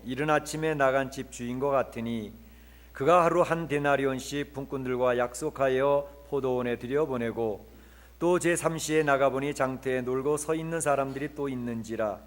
이른 아침에 나간 집 주인과 같으니 그가 하루 한 데나리온씩 품꾼들과 약속하여 포도원에 들여보내고 또 제3시에 나가보니 장터에 놀고 서 있는 사람들이 또 있는지라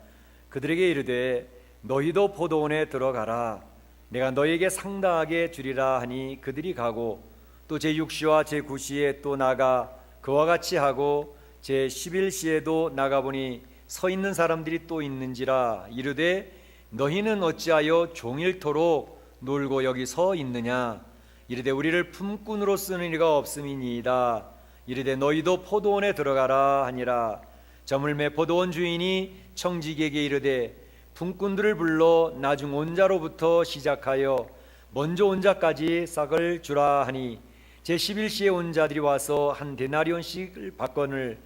그들에게 이르되 너희도 포도원에 들어가라 내가 너희에게 상당하게 주리라 하니 그들이 가고 또 제6시와 제9시에 또 나가 그와 같이 하고 제11시에도 나가보니 서 있는 사람들이 또 있는지라 이르되 너희는 어찌하여 종일토록 놀고 여기 서 있느냐 이르되 우리를 품꾼으로 쓰는 이가 없음이니이다 이르되 너희도 포도원에 들어가라 하니라 저물매 포도원 주인이 청지기에게 이르되 품꾼들을 불러 나중 온 자로부터 시작하여 먼저 온 자까지 싹을 주라 하니 제11시에 온 자들이 와서 한 데나리온씩을 받거늘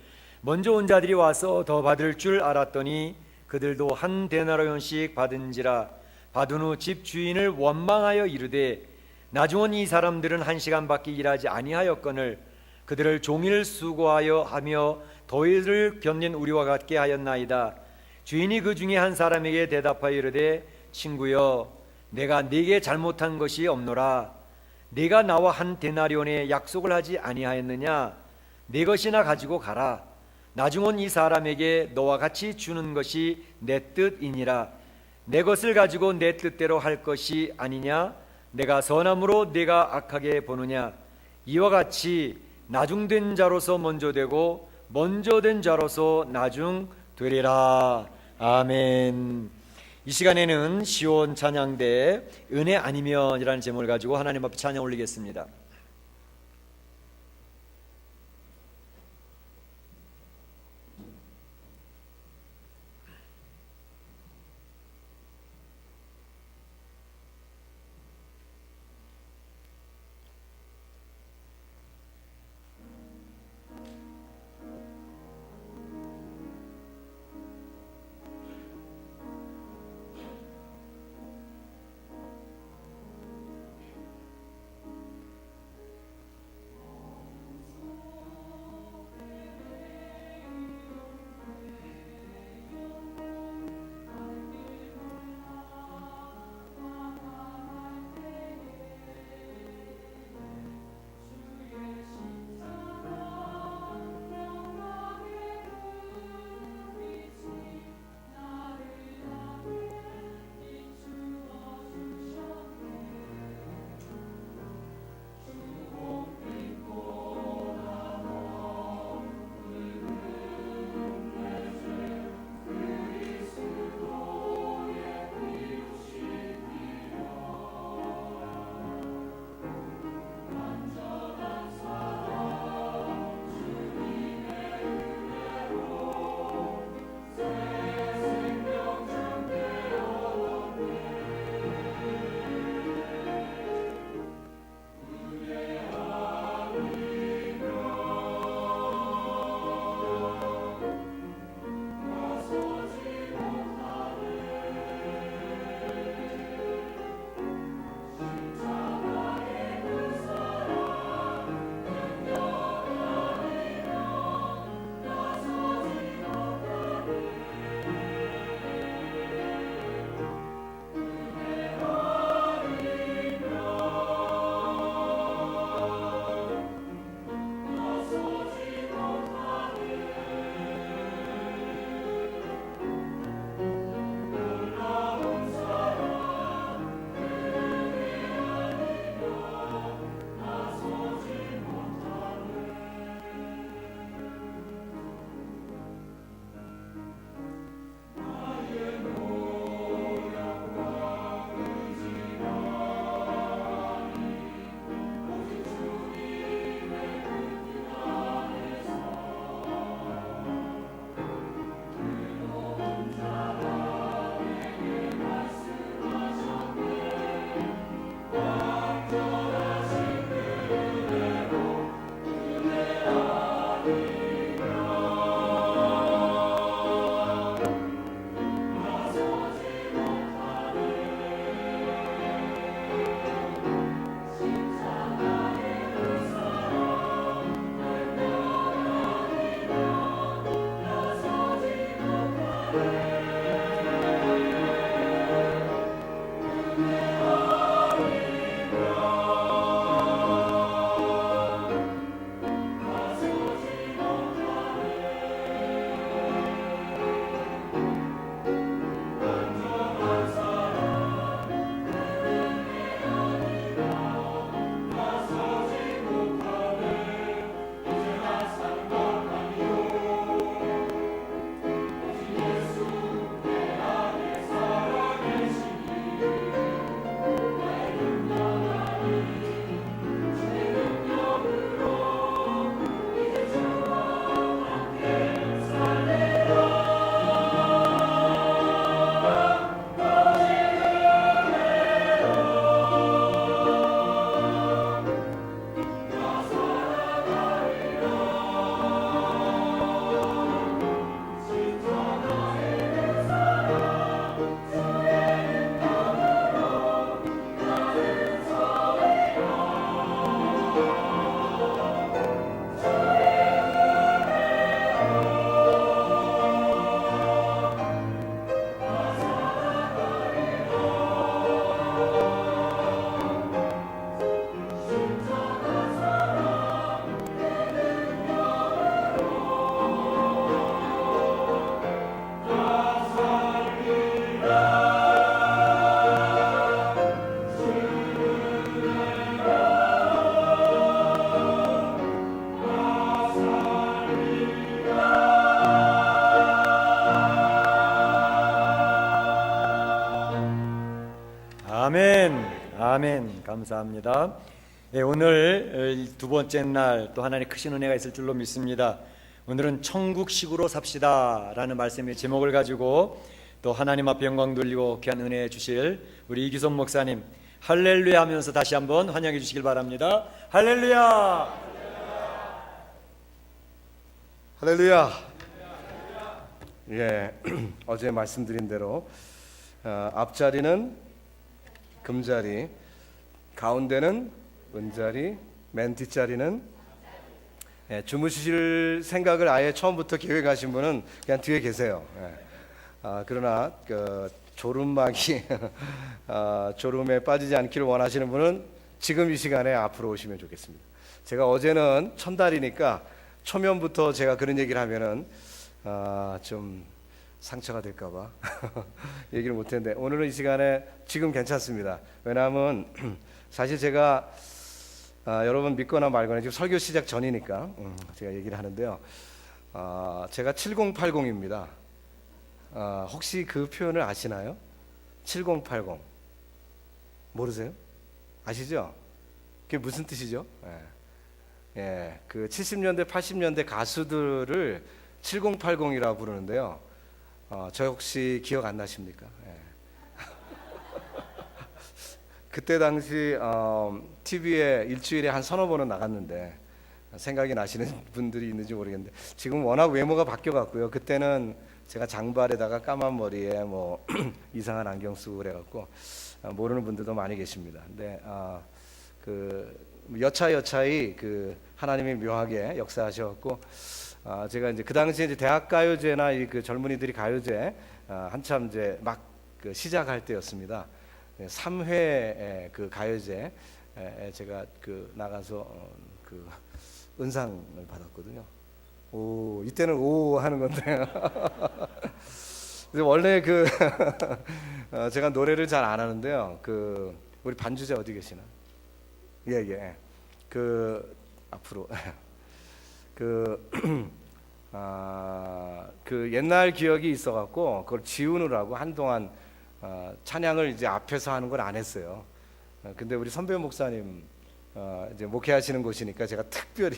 먼저 온 자들이 와서 더 받을 줄 알았더니 그들도 한 데나리온씩 받은지라 받은 후 집 주인을 원망하여 이르되 나중 온 이 사람들은 1시간밖에 일하지 아니하였거늘 그들을 종일 수고하여 하며 더위를 견딘 우리와 같게 하였나이다 주인이 그 중에 한 사람에게 대답하여 이르되 친구여 내가 네게 잘못한 것이 없노라 네가 나와 한 데나리온에 약속을 하지 아니하였느냐 네 것이나 가지고 가라 나중 온 이 사람에게 너와 같이 주는 것이 내 뜻이니라 내 것을 가지고 내 뜻대로 할 것이 아니냐 내가 선함으로 네가 악하게 보느냐 이와 같이 나중된 자로서 먼저 되고 먼저 된 자로서 나중 되리라 아멘. 이 시간에는 시온 찬양대 은혜 아니면이라는 제목을 가지고 하나님 앞에 찬양 올리겠습니다. 아멘. 아멘. 감사합니다. 예, 오늘 두 번째 날 또 하나님의 크신 은혜가 있을 줄로 믿습니다. 오늘은 천국식으로 삽시다 라는 말씀의 제목을 가지고 또 하나님 앞에 영광 돌리고 귀한 은혜 주실 우리 이규선 목사님 할렐루야 하면서 다시 한번 환영해 주시길 바랍니다. 할렐루야. 할렐루야. 예, 어제 말씀드린 대로 앞자리는 금자리, 가운데는 은자리, 맨 뒷자리는 주무실 생각을 아예 처음부터 계획하신 분은 그냥 뒤에 계세요. 그러나 졸음막이 졸음에 빠지지 않기를 원하시는 분은 지금 이 시간에 앞으로 오시면 좋겠습니다. 제가 어제는 천달이니까 초면부터 제가 그런 얘기를 하면은 좀 상처가 될까봐 얘기를 못했는데 오늘은 이 시간에 지금 괜찮습니다. 왜냐하면 사실 제가 여러분 믿거나 말거나 지금 설교 시작 전이니까 제가 얘기를 하는데요. 제가 7080입니다. 혹시 그 표현을 아시나요? 7080 모르세요? 아시죠? 그게 무슨 뜻이죠? 예, 그 70년대 80년대 가수들을 7080이라고 부르는데요. 저 혹시 기억 안 나십니까? 예. 그때 당시 TV에 일주일에 한 서너 번은 나갔는데 생각이 나시는 분들이 있는지 모르겠는데 지금 워낙 외모가 바뀌어갖고요. 그때는 제가 장발에다가 까만 머리에 뭐 이상한 안경 쓰고 그래갖고 모르는 분들도 많이 계십니다. 근데 그 여차여차히 그 하나님이 묘하게 역사하셔갖고 제가 이제 그 당시에 이제 대학 가요제나 이 그 젊은이들이 가요제 한참 이제 막 그 시작할 때였습니다. 3회 그 가요제 제가 그 나가서 그 은상을 받았거든요. 오, 이때는 오 하는 건데. 원래 그 제가 노래를 잘 안 하는데요. 그 우리 반주자 어디 계시나? 예. 그 앞으로 그 옛날 기억이 있어갖고 그걸 지우느라고 한동안 찬양을 이제 앞에서 하는 걸 안 했어요. 근데 우리 선배 목사님 이제 목회하시는 곳이니까 제가 특별히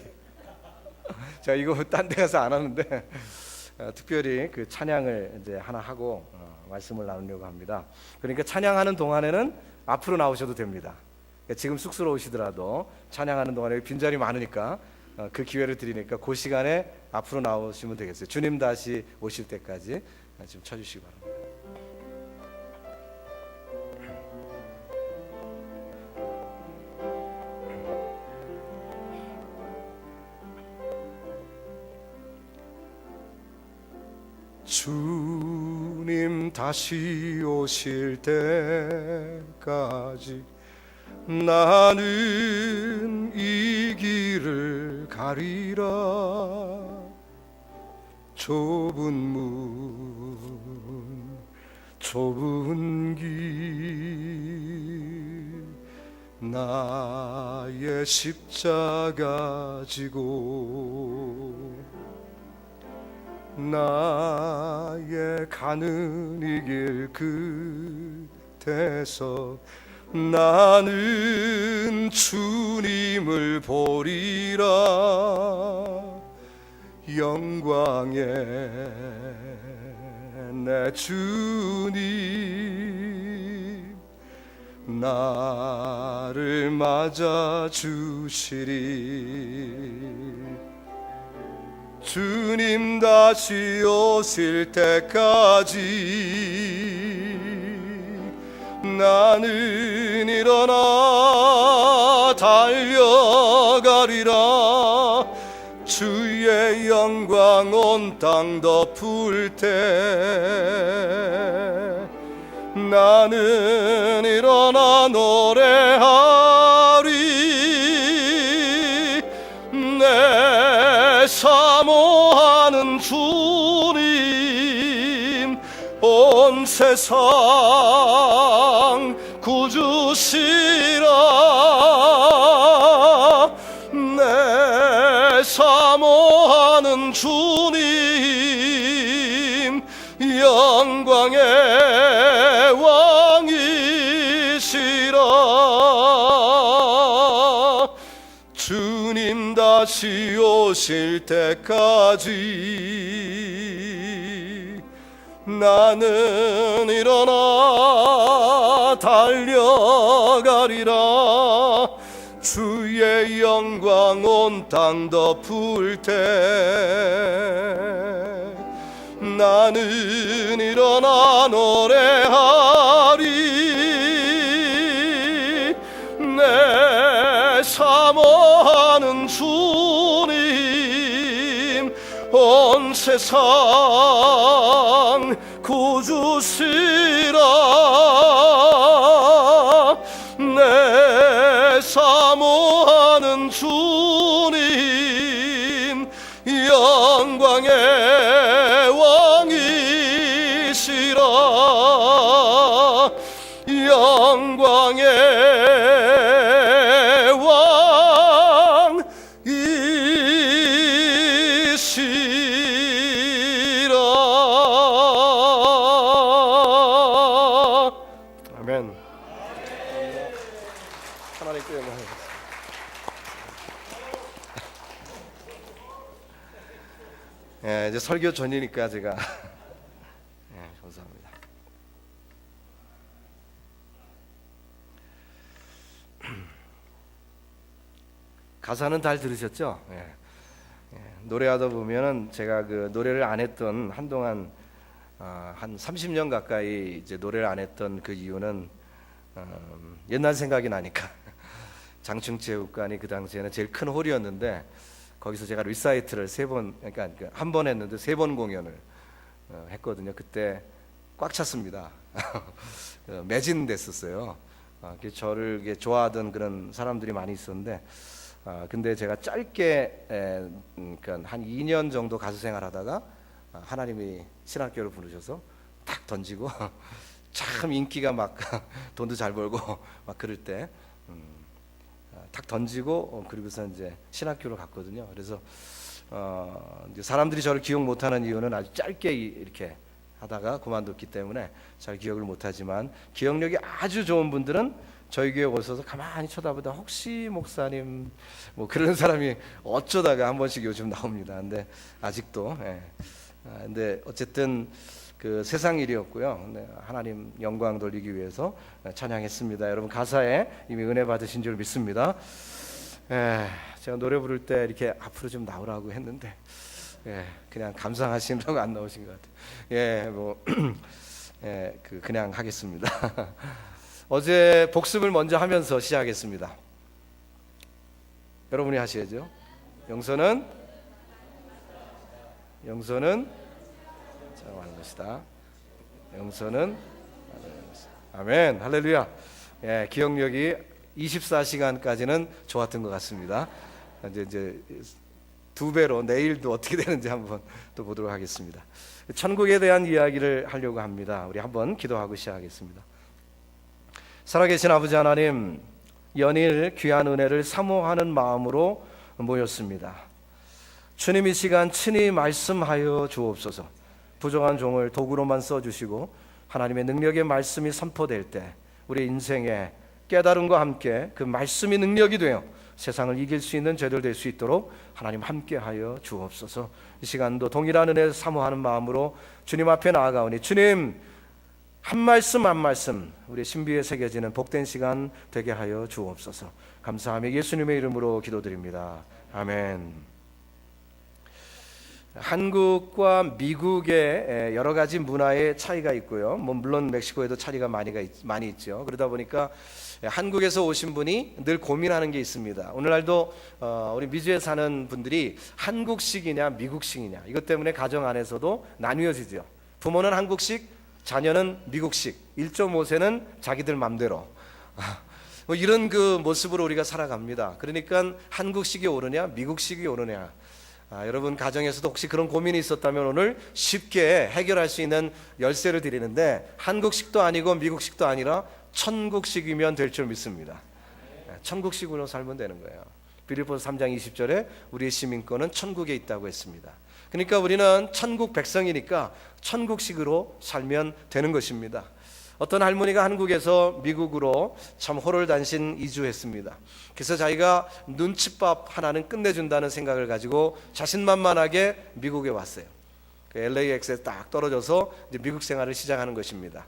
제가 이거 딴 데 가서 안 하는데 특별히 그 찬양을 이제 하나 하고 말씀을 나누려고 합니다. 그러니까 찬양하는 동안에는 앞으로 나오셔도 됩니다. 지금 쑥스러우시더라도 찬양하는 동안에 빈자리 많으니까 그 기회를 드리니까 그 시간에 앞으로 나오시면 되겠어요. 주님 다시 오실 때까지 좀 쳐주시기 바랍니다. 주님 다시 오실 때까지 나는 이 길을 가리라. 좁은 문 좁은 길 나의 십자가 지고 나의 가는 이 길 끝에서 나는 주님을 보리라. 영광의 내 주님 나를 맞아 주시리. 주님 다시 오실 때까지 나는 일어나 달려가리라. 주의 영광 온 땅 덮을 때 나는 일어나 노래하리. 내 사모하는 주님 온 세상 구주시라. 내 사모하는 주님 영광의 왕이시라. 다시 오실 때까지 나는 일어나 달려가리라. 주의 영광 온 땅 덮을 때 나는 일어나 노래하리. 내 사모하는 주님 온 세상 구주시라. 내 사모하는 주님 영광의 왕이시라. 영광의 왕이시라. 아멘. 하나님께 영광. 예, 이제 설교 전이니까 제가 예, 감사합니다. 가사는 잘 들으셨죠? 예. 예, 노래하다 보면은 제가 그 노래를 안 했던 한동안 한 30년 가까이 이제 노래를 안 했던 그 이유는 옛날 생각이 나니까 장충체육관이 그 당시에는 제일 큰 홀이었는데 거기서 제가 리사이트를 그러니까 한 번 했는데 3번 공연을 했거든요. 그때 꽉 찼습니다. 매진됐었어요. 저를 좋아하던 그런 사람들이 많이 있었는데, 근데 제가 짧게 그러니까 한 2년 정도 가수 생활하다가 하나님이 신학교를 부르셔서 탁 던지고 참 인기가 막 돈도 잘 벌고 막 그럴 때. 탁 던지고 그리고서 이제 신학교를 갔거든요. 그래서 이제 사람들이 저를 기억 못하는 이유는 아주 짧게 이렇게 하다가 그만뒀기 때문에 잘 기억을 못하지만 기억력이 아주 좋은 분들은 저희 교회 오셔서 가만히 쳐다보다 혹시 목사님 뭐 그런 사람이 어쩌다가 한 번씩 요즘 나옵니다. 근데 아직도 근데 어쨌든 그 세상 일이었고요. 네, 하나님 영광 돌리기 위해서 찬양했습니다. 여러분 가사에 이미 은혜 받으신 줄 믿습니다. 제가 노래 부를 때 이렇게 앞으로 좀 나오라고 했는데 그냥 감상하시느라고 안 나오신 것 같아요. 그냥 하겠습니다. 어제 복습을 먼저 하면서 시작했습니다. 여러분이 하셔야죠. 영서는 하는 것이다. 영서는 아멘. 할렐루야. 기억력이 24시간까지는 좋았던 것 같습니다. 이제 2배로 내일도 어떻게 되는지 한번 또 보도록 하겠습니다. 천국에 대한 이야기를 하려고 합니다. 우리 한번 기도하고 시작하겠습니다. 살아계신 아버지 하나님, 연일 귀한 은혜를 사모하는 마음으로 모였습니다. 주님 이 시간 친히 말씀하여 주옵소서. 부정한 종을 도구로만 써주시고 하나님의 능력의 말씀이 선포될 때 우리 인생에 깨달음과 함께 그 말씀이 능력이 되어 세상을 이길 수 있는 저희들 될 수 있도록 하나님 함께하여 주옵소서. 이 시간도 동일한 은혜를 사모하는 마음으로 주님 앞에 나아가오니 주님 한 말씀 한 말씀 우리 신비에 새겨지는 복된 시간 되게 하여 주옵소서. 감사하며 예수님의 이름으로 기도드립니다. 아멘. 한국과 미국의 여러 가지 문화의 차이가 있고요. 물론 멕시코에도 차이가 많이 있죠. 그러다 보니까 한국에서 오신 분이 늘 고민하는 게 있습니다. 오늘날도 우리 미주에 사는 분들이 한국식이냐 미국식이냐 이것 때문에 가정 안에서도 나뉘어지죠. 부모는 한국식, 자녀는 미국식, 1.5세는 자기들 맘대로 뭐 이런 그 모습으로 우리가 살아갑니다. 그러니까 한국식이 옳으냐 미국식이 옳으냐, 여러분 가정에서도 혹시 그런 고민이 있었다면 오늘 쉽게 해결할 수 있는 열쇠를 드리는데, 한국식도 아니고 미국식도 아니라 천국식이면 될 줄 믿습니다. 천국식으로 살면 되는 거예요. 빌립보서 3장 20절에 우리의 시민권은 천국에 있다고 했습니다. 그러니까 우리는 천국 백성이니까 천국식으로 살면 되는 것입니다. 어떤 할머니가 한국에서 미국으로 참 호롤단신 이주했습니다. 그래서 자기가 눈칫밥 하나는 끝내준다는 생각을 가지고 자신만만하게 미국에 왔어요. 그 LAX에 딱 떨어져서 이제 미국 생활을 시작하는 것입니다.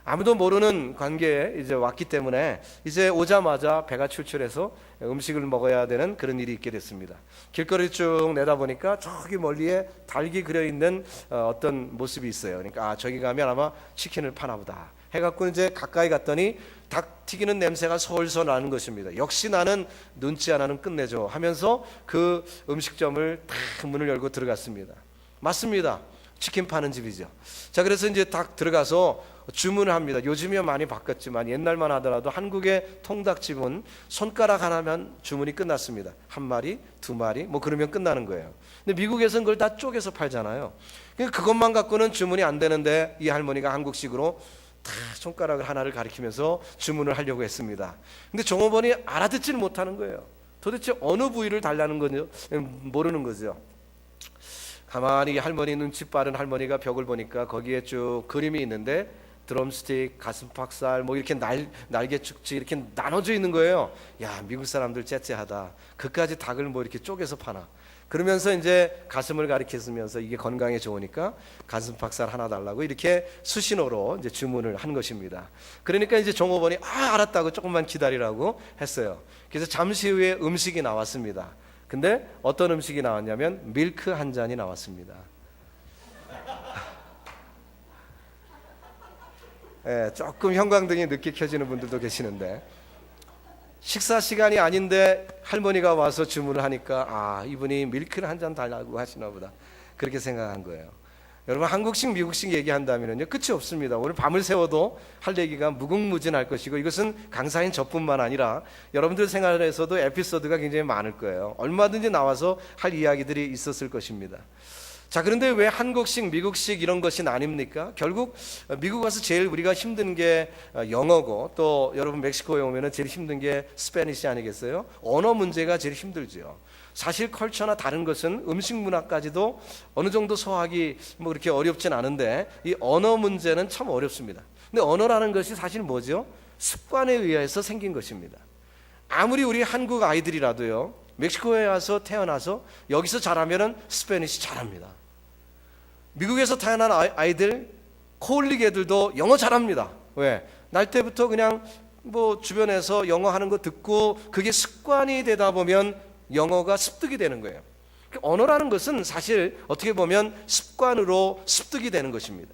아무도 모르는 관계에 이제 왔기 때문에 이제 오자마자 배가 출출해서 음식을 먹어야 되는 그런 일이 있게 됐습니다. 길거리 쭉 내다보니까 저기 멀리에 닭이 그려 있는 어떤 모습이 있어요. 그러니까 저기 가면 아마 치킨을 파나 보다 해갖고 이제 가까이 갔더니 닭 튀기는 냄새가 솔솔 나는 것입니다. 역시 나는 눈치 하나는 끝내줘 하면서 그 음식점을 탁 문을 열고 들어갔습니다. 맞습니다. 치킨 파는 집이죠. 자, 그래서 이제 딱 들어가서 주문을 합니다. 요즘이야 많이 바뀌었지만 옛날만 하더라도 한국의 통닭집은 손가락 하나면 주문이 끝났습니다. 한 마리, 두 마리, 뭐 그러면 끝나는 거예요. 근데 미국에서는 그걸 다 쪼개서 팔잖아요. 그러니까 그것만 갖고는 주문이 안 되는데 이 할머니가 한국식으로 다 손가락을 하나를 가리키면서 주문을 하려고 했습니다. 근데 종업원이 알아듣지를 못하는 거예요. 도대체 어느 부위를 달라는 거죠? 모르는 거죠. 가만히 할머니 눈치 빠른 할머니가 벽을 보니까 거기에 쭉 그림이 있는데 드럼스틱, 가슴팍살, 뭐 이렇게 날개 축지 이렇게 나눠져 있는 거예요. 야, 미국 사람들 째째하다. 그까지 닭을 뭐 이렇게 쪼개서 파나. 그러면서 이제 가슴을 가리키면서 이게 건강에 좋으니까 가슴팍살 하나 달라고 이렇게 수신호로 이제 주문을 한 것입니다. 그러니까 이제 종업원이 알았다고 조금만 기다리라고 했어요. 그래서 잠시 후에 음식이 나왔습니다. 근데 어떤 음식이 나왔냐면 밀크 한 잔이 나왔습니다. 예, 조금 형광등이 늦게 켜지는 분들도 계시는데 식사 시간이 아닌데 할머니가 와서 주문을 하니까 이분이 밀크를 한 잔 달라고 하시나 보다 그렇게 생각한 거예요. 여러분 한국식 미국식 얘기한다면요 끝이 없습니다. 오늘 밤을 새워도 할 얘기가 무궁무진할 것이고 이것은 강사인 저뿐만 아니라 여러분들 생활에서도 에피소드가 굉장히 많을 거예요. 얼마든지 나와서 할 이야기들이 있었을 것입니다. 자, 그런데 왜 한국식 미국식 이런 것이 나뉩니까? 결국 미국 와서 제일 우리가 힘든 게 영어고 또 여러분 멕시코에 오면 제일 힘든 게 스페니시 아니겠어요? 언어 문제가 제일 힘들죠. 사실 컬처나 다른 것은 음식 문화까지도 어느 정도 소화하기 뭐 그렇게 어렵진 않은데 이 언어 문제는 참 어렵습니다. 근데 언어라는 것이 사실 뭐죠? 습관에 의해서 생긴 것입니다. 아무리 우리 한국 아이들이라도요 멕시코에 와서 태어나서 여기서 자라면은 스페니시 잘합니다. 미국에서 태어난 아이들 콜릭 애들도 영어 잘합니다. 왜? 날 때부터 그냥 뭐 주변에서 영어 하는 거 듣고 그게 습관이 되다 보면 영어가 습득이 되는 거예요. 언어라는 것은 사실 어떻게 보면 습관으로 습득이 되는 것입니다.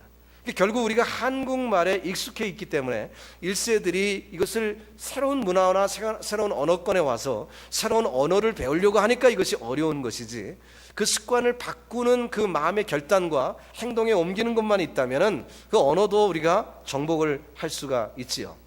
결국 우리가 한국말에 익숙해 있기 때문에 1세들이 이것을 새로운 문화나 새로운 언어권에 와서 새로운 언어를 배우려고 하니까 이것이 어려운 것이지 그 습관을 바꾸는 그 마음의 결단과 행동에 옮기는 것만 있다면 그 언어도 우리가 정복을 할 수가 있지요.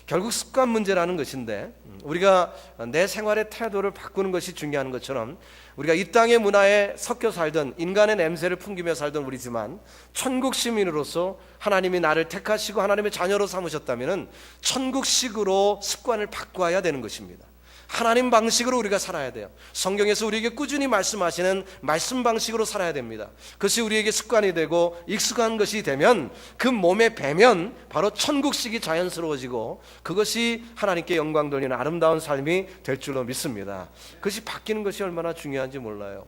결국 습관 문제라는 것인데 우리가 내 생활의 태도를 바꾸는 것이 중요한 것처럼 우리가 이 땅의 문화에 섞여 살던 인간의 냄새를 풍기며 살던 우리지만 천국 시민으로서 하나님이 나를 택하시고 하나님의 자녀로 삼으셨다면 천국식으로 습관을 바꿔야 되는 것입니다. 하나님 방식으로 우리가 살아야 돼요. 성경에서 우리에게 꾸준히 말씀하시는 말씀 방식으로 살아야 됩니다. 그것이 우리에게 습관이 되고 익숙한 것이 되면 그 몸에 배면 바로 천국식이 자연스러워지고 그것이 하나님께 영광 돌리는 아름다운 삶이 될 줄로 믿습니다. 그것이 바뀌는 것이 얼마나 중요한지 몰라요.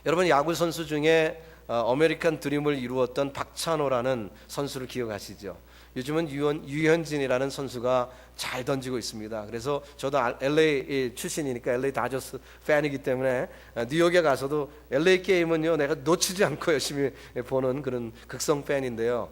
여러분 야구 선수 중에 아메리칸 드림을 이루었던 박찬호라는 선수를 기억하시죠? 요즘은 유현진이라는 선수가 잘 던지고 있습니다. 그래서 저도 LA 출신이니까 LA 다저스 팬이기 때문에 뉴욕에 가서도 LA 게임은요 내가 놓치지 않고 열심히 보는 그런 극성 팬인데요.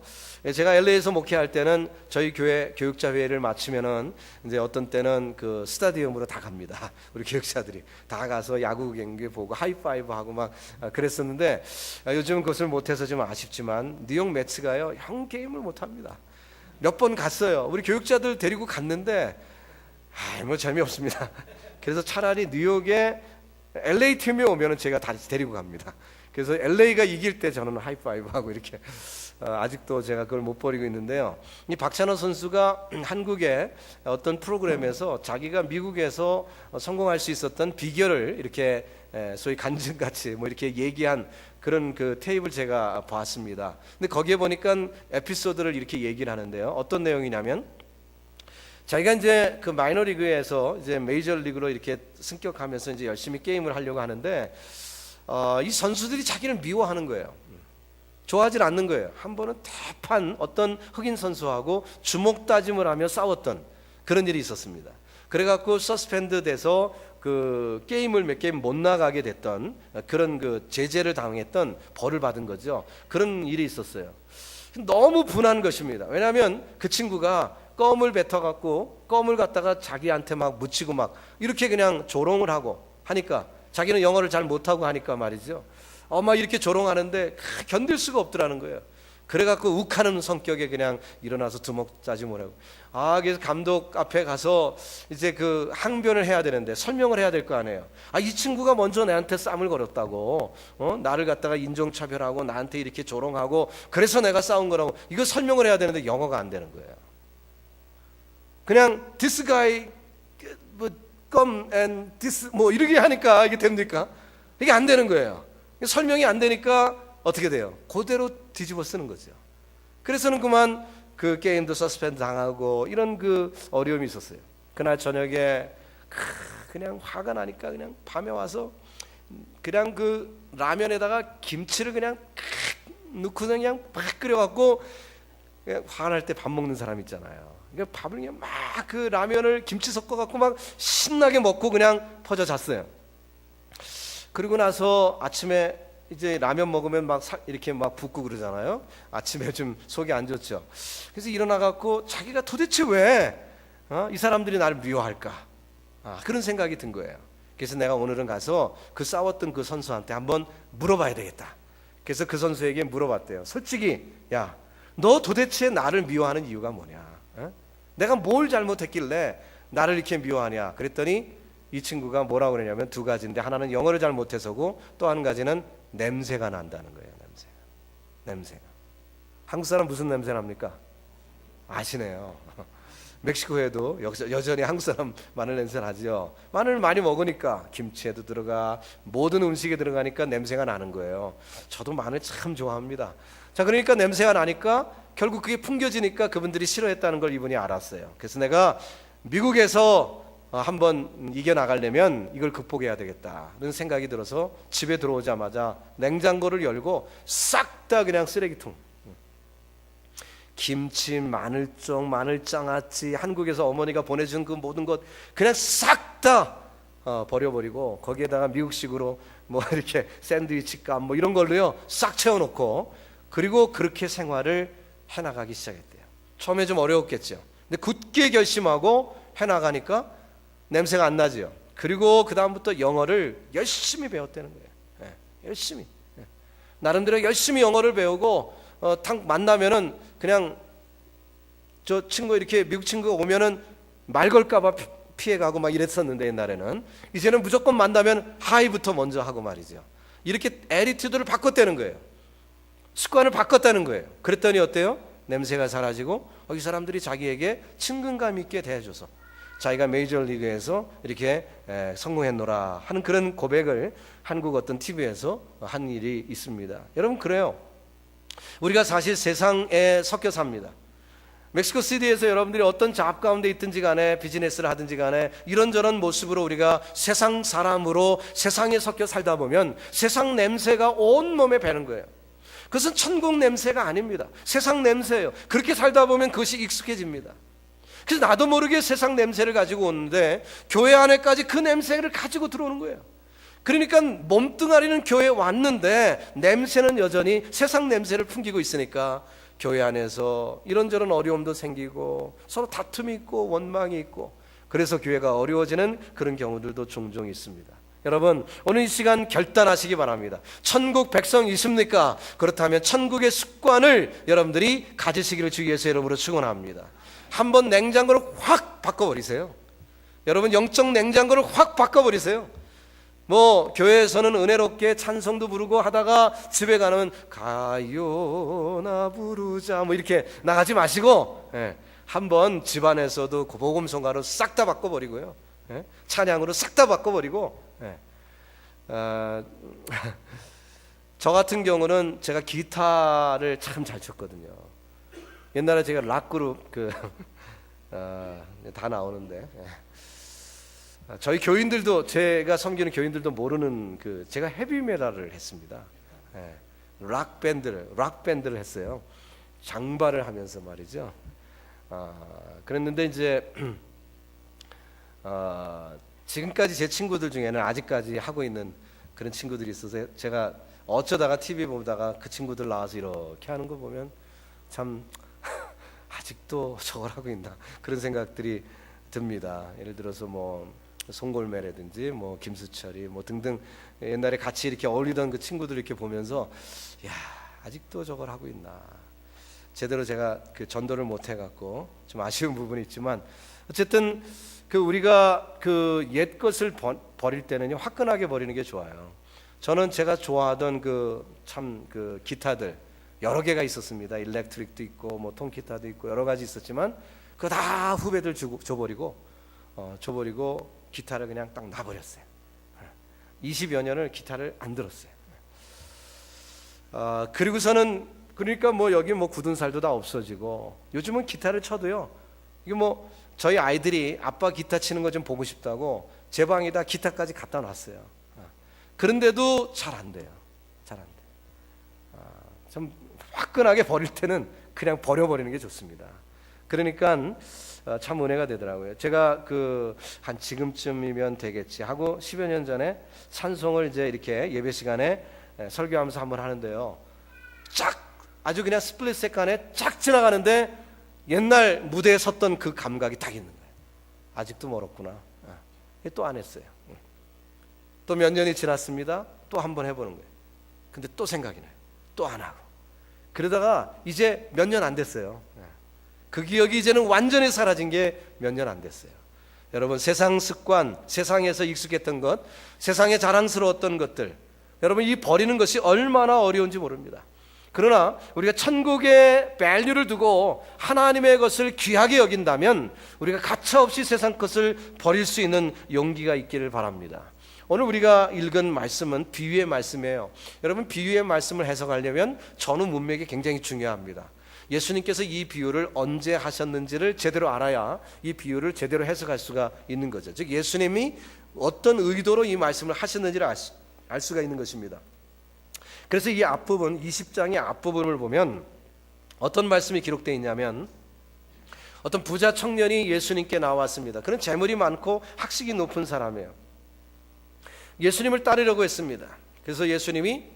제가 LA에서 목회할 때는 저희 교회 교육자 회의를 마치면은 이제 어떤 때는 그 스타디움으로 다 갑니다. 우리 교육자들이 다 가서 야구 경기 보고 하이파이브 하고 막 그랬었는데 요즘은 그것을 못해서 좀 아쉽지만 뉴욕 매츠가요 형 게임을 못합니다. 몇 번 갔어요. 우리 교육자들 데리고 갔는데 뭐 재미없습니다. 그래서 차라리 뉴욕에 LA 팀이 오면은 제가 다시 데리고 갑니다. 그래서 LA가 이길 때 저는 하이파이브 하고 이렇게 아직도 제가 그걸 못 버리고 있는데요. 이 박찬호 선수가 한국의 어떤 프로그램에서 자기가 미국에서 성공할 수 있었던 비결을 이렇게 소위 간증같이 뭐 이렇게 얘기한 그런 그 테이프를 제가 봤습니다. 근데 거기에 보니까 에피소드를 이렇게 얘기를 하는데요. 어떤 내용이냐면 자기가 이제 그 마이너리그에서 이제 메이저리그로 이렇게 승격하면서 이제 열심히 게임을 하려고 하는데 이 선수들이 자기를 미워하는 거예요. 좋아하지 않는 거예요. 한 번은 대판 어떤 흑인 선수하고 주먹 다짐을 하며 싸웠던 그런 일이 있었습니다. 그래갖고 서스펜드 돼서 그 게임을 몇 게임 못 나가게 됐던 그런 그 제재를 당했던 벌을 받은 거죠. 그런 일이 있었어요. 너무 분한 것입니다. 왜냐하면 그 친구가 껌을 뱉어갖고 껌을 갖다가 자기한테 막 묻히고 막 이렇게 그냥 조롱을 하고 하니까 자기는 영어를 잘 못하고 하니까 말이죠. 막 이렇게 조롱하는데 견딜 수가 없더라는 거예요. 그래갖고 욱하는 성격에 그냥 일어나서 두목 짜짐을 하고 그래서 감독 앞에 가서 이제 그 항변을 해야 되는데 설명을 해야 될 거 아니에요. 이 친구가 먼저 나한테 쌈을 걸었다고 나를 갖다가 인종차별하고 나한테 이렇게 조롱하고 그래서 내가 싸운 거라고 이거 설명을 해야 되는데 영어가 안 되는 거예요. 그냥 this guy 뭐 come and this 뭐 이렇게 하니까 이게 됩니까? 이게 안 되는 거예요. 설명이 안 되니까 어떻게 돼요? 그대로 뒤집어 쓰는 거죠. 그래서는 그만 그 게임도 서스펜드 당하고 이런 그 어려움이 있었어요. 그날 저녁에 그냥 화가 나니까 그냥 밤에 와서 그냥 그 라면에다가 김치를 그냥 넣고 그냥 막 끓여갖고 화날 때 밥 먹는 사람 있잖아요. 그러니까 밥을 그냥 막 그 라면을 김치 섞어갖고 막 신나게 먹고 그냥 퍼져 잤어요. 그리고 나서 아침에 이제 라면 먹으면 막 이렇게 막 붓고 그러잖아요. 아침에 좀 속이 안 좋죠. 그래서 일어나갖고 자기가 도대체 왜 이 사람들이 나를 미워할까? 그런 생각이 든 거예요. 그래서 내가 오늘은 가서 그 싸웠던 그 선수한테 한번 물어봐야 되겠다. 그래서 그 선수에게 물어봤대요. 솔직히 야, 너 도대체 나를 미워하는 이유가 뭐냐? 내가 뭘 잘못했길래 나를 이렇게 미워하냐? 그랬더니 이 친구가 뭐라고 그러냐면 두 가지인데 하나는 영어를 잘 못해서고 또 한 가지는 냄새가 난다는 거예요. 냄새가. 한국 사람 무슨 냄새 납니까? 아시네요. 멕시코에도 여전히 한국 사람 마늘 냄새 나죠. 마늘을 많이 먹으니까 김치에도 들어가 모든 음식에 들어가니까 냄새가 나는 거예요. 저도 마늘 참 좋아합니다. 자, 그러니까 냄새가 나니까 결국 그게 풍겨지니까 그분들이 싫어했다는 걸 이분이 알았어요. 그래서 내가 미국에서 한번 이겨나가려면 이걸 극복해야 되겠다는 생각이 들어서 집에 들어오자마자 냉장고를 열고 싹 다 그냥 쓰레기통, 김치, 마늘종, 마늘장아찌, 한국에서 어머니가 보내준 그 모든 것 그냥 싹 다 버려버리고 거기에다가 미국식으로 뭐 이렇게 샌드위치감 뭐 이런 걸로요 싹 채워놓고 그리고 그렇게 생활을 해나가기 시작했대요. 처음에 좀 어려웠겠죠. 근데 굳게 결심하고 해나가니까 냄새가 안 나죠. 그리고 그 다음부터 영어를 열심히 배웠다는 거예요. 열심히 나름대로 열심히 영어를 배우고 탁 만나면은 그냥 저 친구 이렇게 미국 친구가 오면은 말 걸까봐 피해가고 막 이랬었는데 옛날에는 이제는 무조건 만나면 하이부터 먼저 하고 말이죠. 이렇게 애티튜드를 바꿨다는 거예요. 습관을 바꿨다는 거예요. 그랬더니 어때요? 냄새가 사라지고 이 사람들이 자기에게 친근감 있게 대해줘서 자기가 메이저리그에서 이렇게 성공했노라 하는 그런 고백을 한국 어떤 TV에서 한 일이 있습니다. 여러분 그래요. 우리가 사실 세상에 섞여 삽니다. 멕시코 시티에서 여러분들이 어떤 잡 가운데 있든지 간에 비즈니스를 하든지 간에 이런저런 모습으로 우리가 세상 사람으로 세상에 섞여 살다 보면 세상 냄새가 온 몸에 배는 거예요. 그것은 천국 냄새가 아닙니다. 세상 냄새예요. 그렇게 살다 보면 그것이 익숙해집니다. 그래서 나도 모르게 세상 냄새를 가지고 오는데 교회 안에까지 그 냄새를 가지고 들어오는 거예요. 그러니까 몸뚱아리는 교회에 왔는데 냄새는 여전히 세상 냄새를 풍기고 있으니까 교회 안에서 이런저런 어려움도 생기고 서로 다툼이 있고 원망이 있고 그래서 교회가 어려워지는 그런 경우들도 종종 있습니다. 여러분 오늘 이 시간 결단하시기 바랍니다. 천국 백성이십니까? 그렇다면 천국의 습관을 여러분들이 가지시기를 주 예수의 이름으로 축원합니다. 한번 냉장고를 확 바꿔버리세요. 여러분 영적 냉장고를 확 바꿔버리세요. 뭐 교회에서는 은혜롭게 찬송도 부르고 하다가 집에 가면 가요나 부르자 뭐 이렇게 나가지 마시고, 한번 집안에서도 복음성가로 싹 다 바꿔버리고요, 찬양으로 싹 다 바꿔버리고, 저 같은 경우는 제가 기타를 참 잘 쳤거든요. 옛날에 제가 락그룹 다 나오는데, 저희 교인들도, 제가 섬기는 교인들도 모르는 제가 헤비메탈을 했습니다. 락 밴드를 했어요. 장발을 하면서 말이죠. 그랬는데 이제 지금까지 제 친구들 중에는 아직까지 하고 있는 그런 친구들이 있어서 제가 어쩌다가 TV 보다가 그 친구들 나와서 이렇게 하는 거 보면 참 아직도 저걸 하고 있나 그런 생각들이 듭니다. 예를 들어서 뭐 송골매라든지 뭐 김수철이 뭐 등등 옛날에 같이 이렇게 어울리던 그 친구들 이렇게 보면서 야, 아직도 저걸 하고 있나. 제대로 제가 전도를 못 해갖고 좀 아쉬운 부분이 있지만, 어쨌든 우리가 옛 것을 버릴 때는요, 화끈하게 버리는 게 좋아요. 저는 제가 좋아하던 기타들 여러 개가 있었습니다. 일렉트릭도 있고 뭐 통기타도 있고 여러 가지 있었지만 그거 다 후배들 줘버리고 기타를 그냥 딱 놔버렸어요. 20여 년을 기타를 안 들었어요. 그리고서는 그러니까 뭐 여기 뭐 굳은 살도 다 없어지고, 요즘은 기타를 쳐도요, 이게 뭐 저희 아이들이 아빠 기타 치는 거 좀 보고 싶다고 제 방에다 기타까지 갖다 놨어요. 그런데도 잘 안 돼요. 잘 안 돼요. 좀 화끈하게 버릴 때는 그냥 버려버리는 게 좋습니다. 그러니까 참 은혜가 되더라고요. 제가 한 지금쯤이면 되겠지 하고 10여 년 전에 찬송을 이제 이렇게 예배 시간에 설교하면서 한번 하는데요, 아주 그냥 스플릿 세컨에 쫙 지나가는데 옛날 무대에 섰던 그 감각이 딱 있는 거예요. 아직도 멀었구나. 또 안 했어요. 또 몇 년이 지났습니다. 또 한번 해보는 거예요. 근데 또 생각이 나요. 또 안 하고. 그러다가 이제 몇 년 안 됐어요. 그 기억이 이제는 완전히 사라진 게 몇 년 안 됐어요. 여러분, 세상 습관, 세상에서 익숙했던 것, 세상에 자랑스러웠던 것들, 여러분, 이 버리는 것이 얼마나 어려운지 모릅니다. 그러나 우리가 천국의 밸류를 두고 하나님의 것을 귀하게 여긴다면 우리가 가차없이 세상 것을 버릴 수 있는 용기가 있기를 바랍니다. 오늘 우리가 읽은 말씀은 비유의 말씀이에요. 여러분, 비유의 말씀을 해석하려면 전후 문맥이 굉장히 중요합니다. 예수님께서 이 비유를 언제 하셨는지를 제대로 알아야 이 비유를 제대로 해석할 수가 있는 거죠. 즉 예수님이 어떤 의도로 이 말씀을 하셨는지를 알 수가 있는 것입니다. 그래서 이 앞부분, 20장의 앞부분을 보면 어떤 말씀이 기록되어 있냐면, 어떤 부자 청년이 예수님께 나왔습니다. 그는 재물이 많고 학식이 높은 사람이에요. 예수님을 따르려고 했습니다. 그래서 예수님이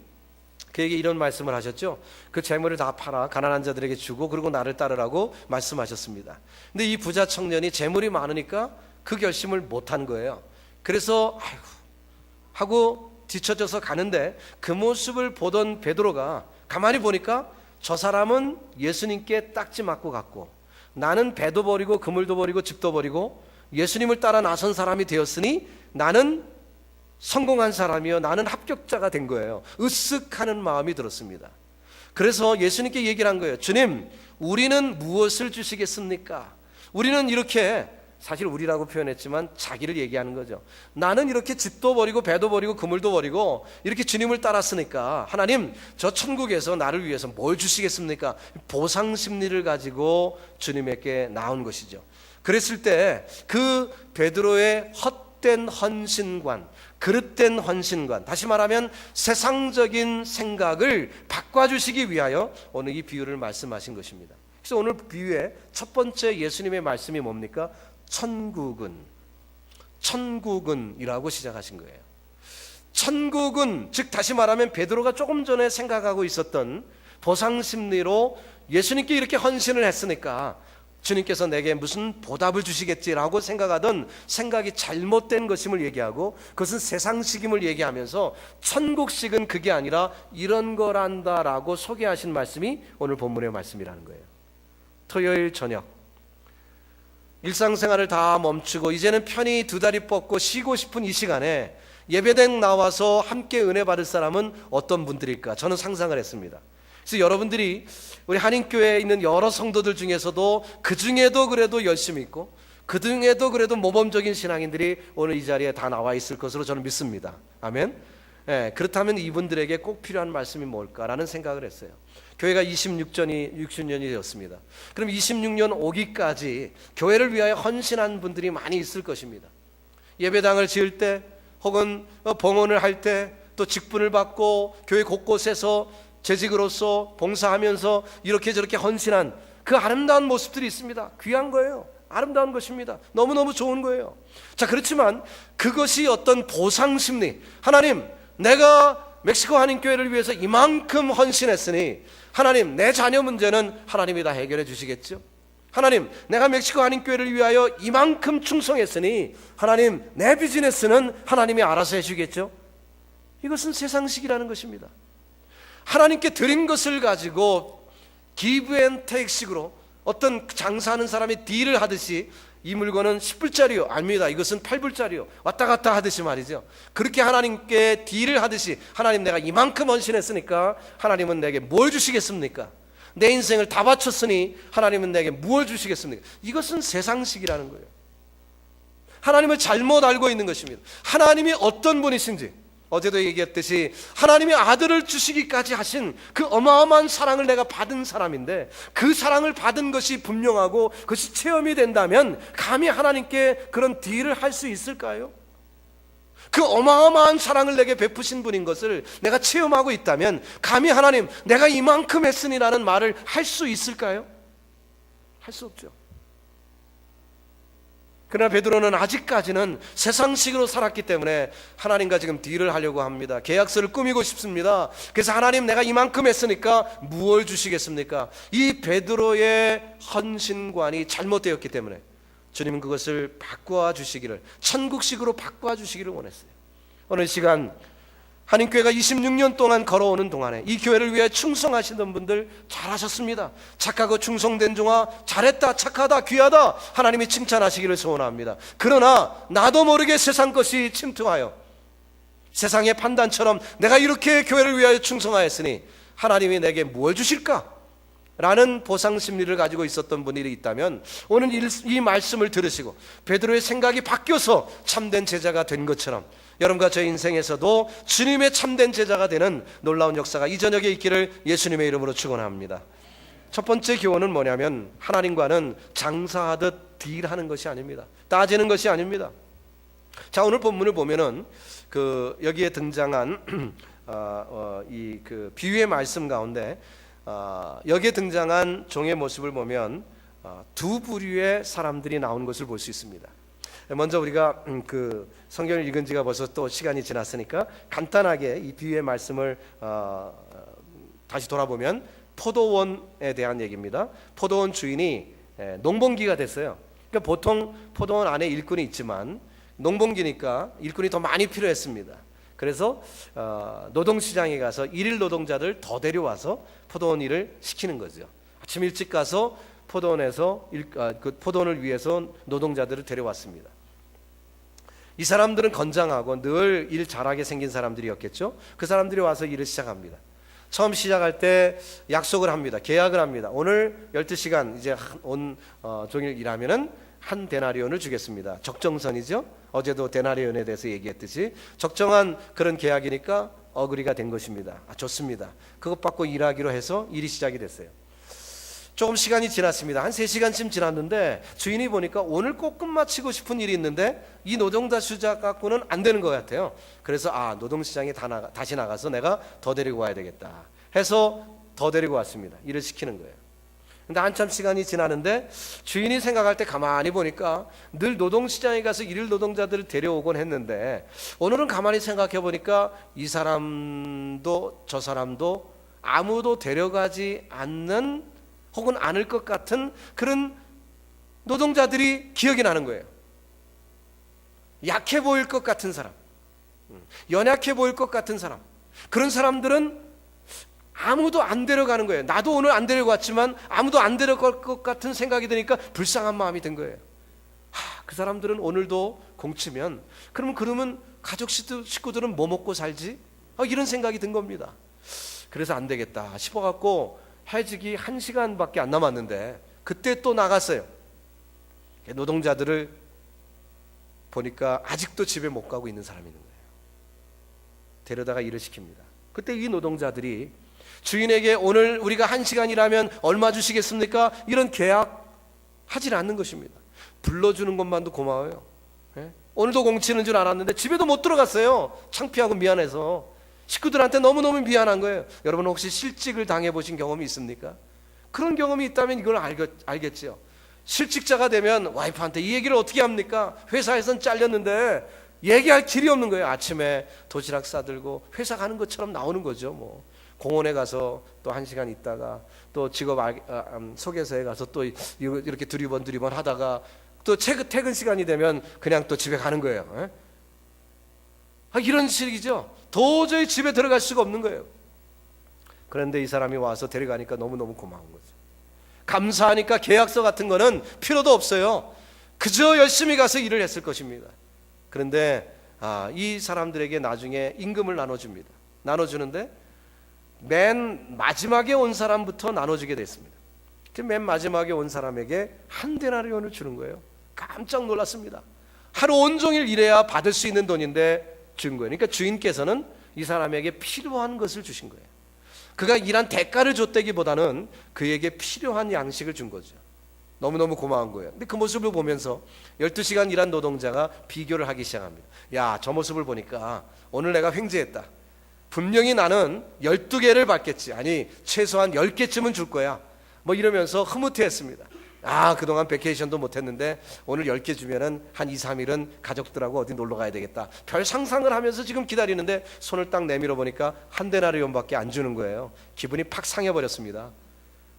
그에게 이런 말씀을 하셨죠. 그 재물을 다 팔아 가난한 자들에게 주고 그리고 나를 따르라고 말씀하셨습니다. 근데 이 부자 청년이 재물이 많으니까 그 결심을 못한 거예요. 그래서 아이고 하고 뒤처져서 가는데, 그 모습을 보던 베드로가 가만히 보니까 저 사람은 예수님께 딱지 맞고 갔고, 나는 배도 버리고 그물도 버리고 집도 버리고 예수님을 따라 나선 사람이 되었으니 나는 성공한 사람이요, 나는 합격자가 된 거예요. 으쓱하는 마음이 들었습니다. 그래서 예수님께 얘기를 한 거예요. 주님, 우리는 무엇을 주시겠습니까? 우리는 이렇게, 사실 우리라고 표현했지만 자기를 얘기하는 거죠. 나는 이렇게 집도 버리고 배도 버리고 그물도 버리고 이렇게 주님을 따랐으니까 하나님, 저 천국에서 나를 위해서 뭘 주시겠습니까? 보상 심리를 가지고 주님에게 나온 것이죠. 그랬을 때 그 베드로의 헛된 헌신관, 그릇된 헌신관, 다시 말하면 세상적인 생각을 바꿔주시기 위하여 오늘 이 비유를 말씀하신 것입니다. 그래서 오늘 비유의 첫 번째 예수님의 말씀이 뭡니까? 천국은이라고 시작하신 거예요. 천국은, 즉 다시 말하면 베드로가 조금 전에 생각하고 있었던 보상 심리로 예수님께 이렇게 헌신을 했으니까 주님께서 내게 무슨 보답을 주시겠지라고 생각하던 생각이 잘못된 것임을 얘기하고, 그것은 세상식임을 얘기하면서 천국식은 그게 아니라 이런 거란다라고 소개하신 말씀이 오늘 본문의 말씀이라는 거예요. 토요일 저녁 일상생활을 다 멈추고 이제는 편히 두 다리 뻗고 쉬고 싶은 이 시간에 예배당 나와서 함께 은혜 받을 사람은 어떤 분들일까? 저는 상상을 했습니다. 그래서 여러분들이 우리 한인교회에 있는 여러 성도들 중에서도 그 중에도 그래도 열심히 있고 그 중에도 그래도 모범적인 신앙인들이 오늘 이 자리에 다 나와 있을 것으로 저는 믿습니다. 아멘. 그렇다면 이분들에게 꼭 필요한 말씀이 뭘까라는 생각을 했어요. 교회가 60년이 되었습니다. 그럼 26년 오기까지 교회를 위하여 헌신한 분들이 많이 있을 것입니다. 예배당을 지을 때 혹은 봉헌을 할 때 또 직분을 받고 교회 곳곳에서 재직으로서 봉사하면서 이렇게 저렇게 헌신한 그 아름다운 모습들이 있습니다. 귀한 거예요. 아름다운 것입니다. 너무너무 좋은 거예요. 자, 그렇지만 그것이 어떤 보상심리, 하나님 내가 멕시코 한인교회를 위해서 이만큼 헌신했으니 하나님 내 자녀 문제는 하나님이 다 해결해 주시겠죠. 하나님 내가 멕시코 한인교회를 위하여 이만큼 충성했으니 하나님 내 비즈니스는 하나님이 알아서 해주겠죠. 이것은 세상식이라는 것입니다. 하나님께 드린 것을 가지고 기브 앤 테이크식으로 어떤 장사하는 사람이 딜을 하듯이 이 물건은 10불짜리요 아닙니다, 이것은 8불짜리요 왔다 갔다 하듯이 말이죠. 그렇게 하나님께 딜을 하듯이 하나님 내가 이만큼 헌신했으니까 하나님은 내게 뭘 주시겠습니까? 내 인생을 다 바쳤으니 하나님은 내게 무엇을 주시겠습니까? 이것은 세상식이라는 거예요. 하나님을 잘못 알고 있는 것입니다. 하나님이 어떤 분이신지, 어제도 얘기했듯이 하나님이 아들을 주시기까지 하신 그 어마어마한 사랑을 내가 받은 사람인데 그 사랑을 받은 것이 분명하고 그것이 체험이 된다면 감히 하나님께 그런 딜을 할 수 있을까요? 그 어마어마한 사랑을 내게 베푸신 분인 것을 내가 체험하고 있다면 감히 하나님 내가 이만큼 했으니라는 말을 할 수 있을까요? 할 수 없죠. 그러나 베드로는 아직까지는 세상식으로 살았기 때문에 하나님과 지금 딜을 하려고 합니다. 계약서를 꾸미고 싶습니다. 그래서 하나님 내가 이만큼 했으니까 무엇을 주시겠습니까? 이 베드로의 헌신관이 잘못되었기 때문에 주님은 그것을 바꿔 주시기를, 천국식으로 바꿔 주시기를 원했어요. 오늘 시간 한인교회가 26년 동안 걸어오는 동안에 이 교회를 위해 충성하시던 분들 잘하셨습니다. 착하고 충성된 종아, 잘했다, 착하다, 귀하다, 하나님이 칭찬하시기를 소원합니다. 그러나 나도 모르게 세상 것이 침투하여 세상의 판단처럼 내가 이렇게 교회를 위하여 충성하였으니 하나님이 내게 뭘 주실까? 라는 보상심리를 가지고 있었던 분들이 있다면 오늘 이 말씀을 들으시고 베드로의 생각이 바뀌어서 참된 제자가 된 것처럼 여러분과 제 인생에서도 주님의 참된 제자가 되는 놀라운 역사가 이 저녁에 있기를 예수님의 이름으로 축원합니다. 첫 번째 교훈은 뭐냐면 하나님과는 장사하듯 딜하는 것이 아닙니다. 따지는 것이 아닙니다. 자, 오늘 본문을 보면은 여기에 등장한 이 비유의 말씀 가운데 여기에 등장한 종의 모습을 보면 두 부류의 사람들이 나오는 것을 볼 수 있습니다. 먼저 우리가 성경을 읽은 지가 벌써 또 시간이 지났으니까 간단하게 이 비유의 말씀을 다시 돌아보면 포도원에 대한 얘기입니다. 포도원 주인이 농번기가 됐어요. 그러니까 보통 포도원 안에 일꾼이 있지만 농번기니까 일꾼이 더 많이 필요했습니다. 그래서 노동시장에 가서 일일 노동자들 더 데려와서 포도원 일을 시키는 거죠. 아침 일찍 가서 포도원에서 그 포도원을 위해서 노동자들을 데려왔습니다. 이 사람들은 건장하고 늘 일 잘하게 생긴 사람들이었겠죠. 그 사람들이 와서 일을 시작합니다. 처음 시작할 때 약속을 합니다. 계약을 합니다. 오늘 12시간 이제 온 종일 일하면은 한 데나리온을 주겠습니다. 적정선이죠. 어제도 데나리온에 대해서 얘기했듯이 적정한 그런 계약이니까 어그리가 된 것입니다. 좋습니다. 그것 받고 일하기로 해서 일이 시작이 됐어요. 조금 시간이 지났습니다. 한 3시간쯤 지났는데 주인이 보니까 오늘 꼭 끝마치고 싶은 일이 있는데 이 노동자 수자 갖고는 안 되는 것 같아요. 그래서 노동시장에 다시 나가서 내가 더 데리고 와야 되겠다 해서 더 데리고 왔습니다. 일을 시키는 거예요. 근데 한참 시간이 지나는데 주인이 생각할 때 가만히 보니까 늘 노동시장에 가서 일일 노동자들을 데려오곤 했는데 오늘은 가만히 생각해 보니까 이 사람도 저 사람도 아무도 데려가지 않는 혹은 않을 것 같은 그런 노동자들이 기억이 나는 거예요. 약해 보일 것 같은 사람, 연약해 보일 것 같은 사람, 그런 사람들은 아무도 안 데려가는 거예요. 나도 오늘 안 데려갔지만 아무도 안 데려갈 것 같은 생각이 드니까 불쌍한 마음이 든 거예요. 그 사람들은 오늘도 공치면 그러면 가족 식구들은 뭐 먹고 살지? 이런 생각이 든 겁니다. 그래서 안 되겠다 싶어갖고 해지기 1시간밖에 안 남았는데 그때 또 나갔어요. 노동자들을 보니까 아직도 집에 못 가고 있는 사람이 있는 거예요. 데려다가 일을 시킵니다. 그때 이 노동자들이 주인에게 오늘 우리가 1시간 일하면 얼마 주시겠습니까? 이런 계약 하질 않는 것입니다. 불러주는 것만도 고마워요. 예? 오늘도 공치는 줄 알았는데 집에도 못 들어갔어요. 창피하고 미안해서. 식구들한테 너무너무 미안한 거예요. 여러분 혹시 실직을 당해보신 경험이 있습니까? 그런 경험이 있다면 이걸 알겠지요. 실직자가 되면 와이프한테 이 얘기를 어떻게 합니까? 회사에선 잘렸는데 얘기할 길이 없는 거예요. 아침에 도시락 싸들고 회사 가는 것처럼 나오는 거죠. 뭐 공원에 가서 또 1시간 있다가 또 직업 소개서에 가서 또 이렇게 두리번 하다가 또 퇴근 시간이 되면 그냥 또 집에 가는 거예요. 이런 식이죠. 도저히 집에 들어갈 수가 없는 거예요. 그런데 이 사람이 와서 데려가니까 너무너무 고마운 거죠. 감사하니까 계약서 같은 거는 필요도 없어요. 그저 열심히 가서 일을 했을 것입니다. 그런데 이 사람들에게 나중에 임금을 나눠줍니다. 나눠주는데 맨 마지막에 온 사람부터 나눠주게 됐습니다. 맨 마지막에 온 사람에게 한 데나리온을 주는 거예요. 깜짝 놀랐습니다. 하루 온종일 일해야 받을 수 있는 돈인데 준 거예요. 그러니까 주인께서는 이 사람에게 필요한 것을 주신 거예요. 그가 일한 대가를 줬다기보다는 그에게 필요한 양식을 준 거죠. 너무너무 고마운 거예요. 근데 그 모습을 보면서 12시간 일한 노동자가 비교를 하기 시작합니다. 야, 저 모습을 보니까 오늘 내가 횡재했다. 분명히 나는 12개를 받겠지. 아니 최소한 10개쯤은 줄 거야. 뭐 이러면서 흐뭇해했습니다. 그동안 베케이션도 못했는데 오늘 10개 주면은 한 2, 3일은 가족들하고 어디 놀러 가야 되겠다. 별 상상을 하면서 지금 기다리는데 손을 딱 내밀어 보니까 한 데나리온밖에 안 주는 거예요. 기분이 팍 상해버렸습니다.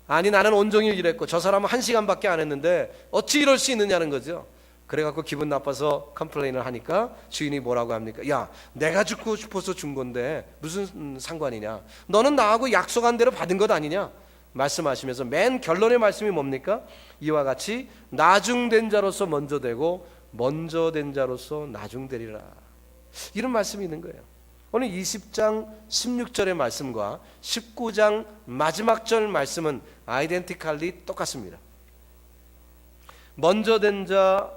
아니 나는 온종일 일했고 저 사람은 1시간밖에 안 했는데 어찌 이럴 수 있느냐는 거죠. 그래갖고 기분 나빠서 컴플레인을 하니까 주인이 뭐라고 합니까? 야, 내가 주고 싶어서 준 건데 무슨 상관이냐? 너는 나하고 약속한 대로 받은 것 아니냐? 말씀하시면서 맨 결론의 말씀이 뭡니까? 이와 같이 나중된 자로서 먼저 되고 먼저 된 자로서 나중되리라. 이런 말씀이 있는 거예요. 오늘 20장 16절의 말씀과 19장 마지막 절 말씀은 아이덴티칼리 똑같습니다. 먼저 된 자,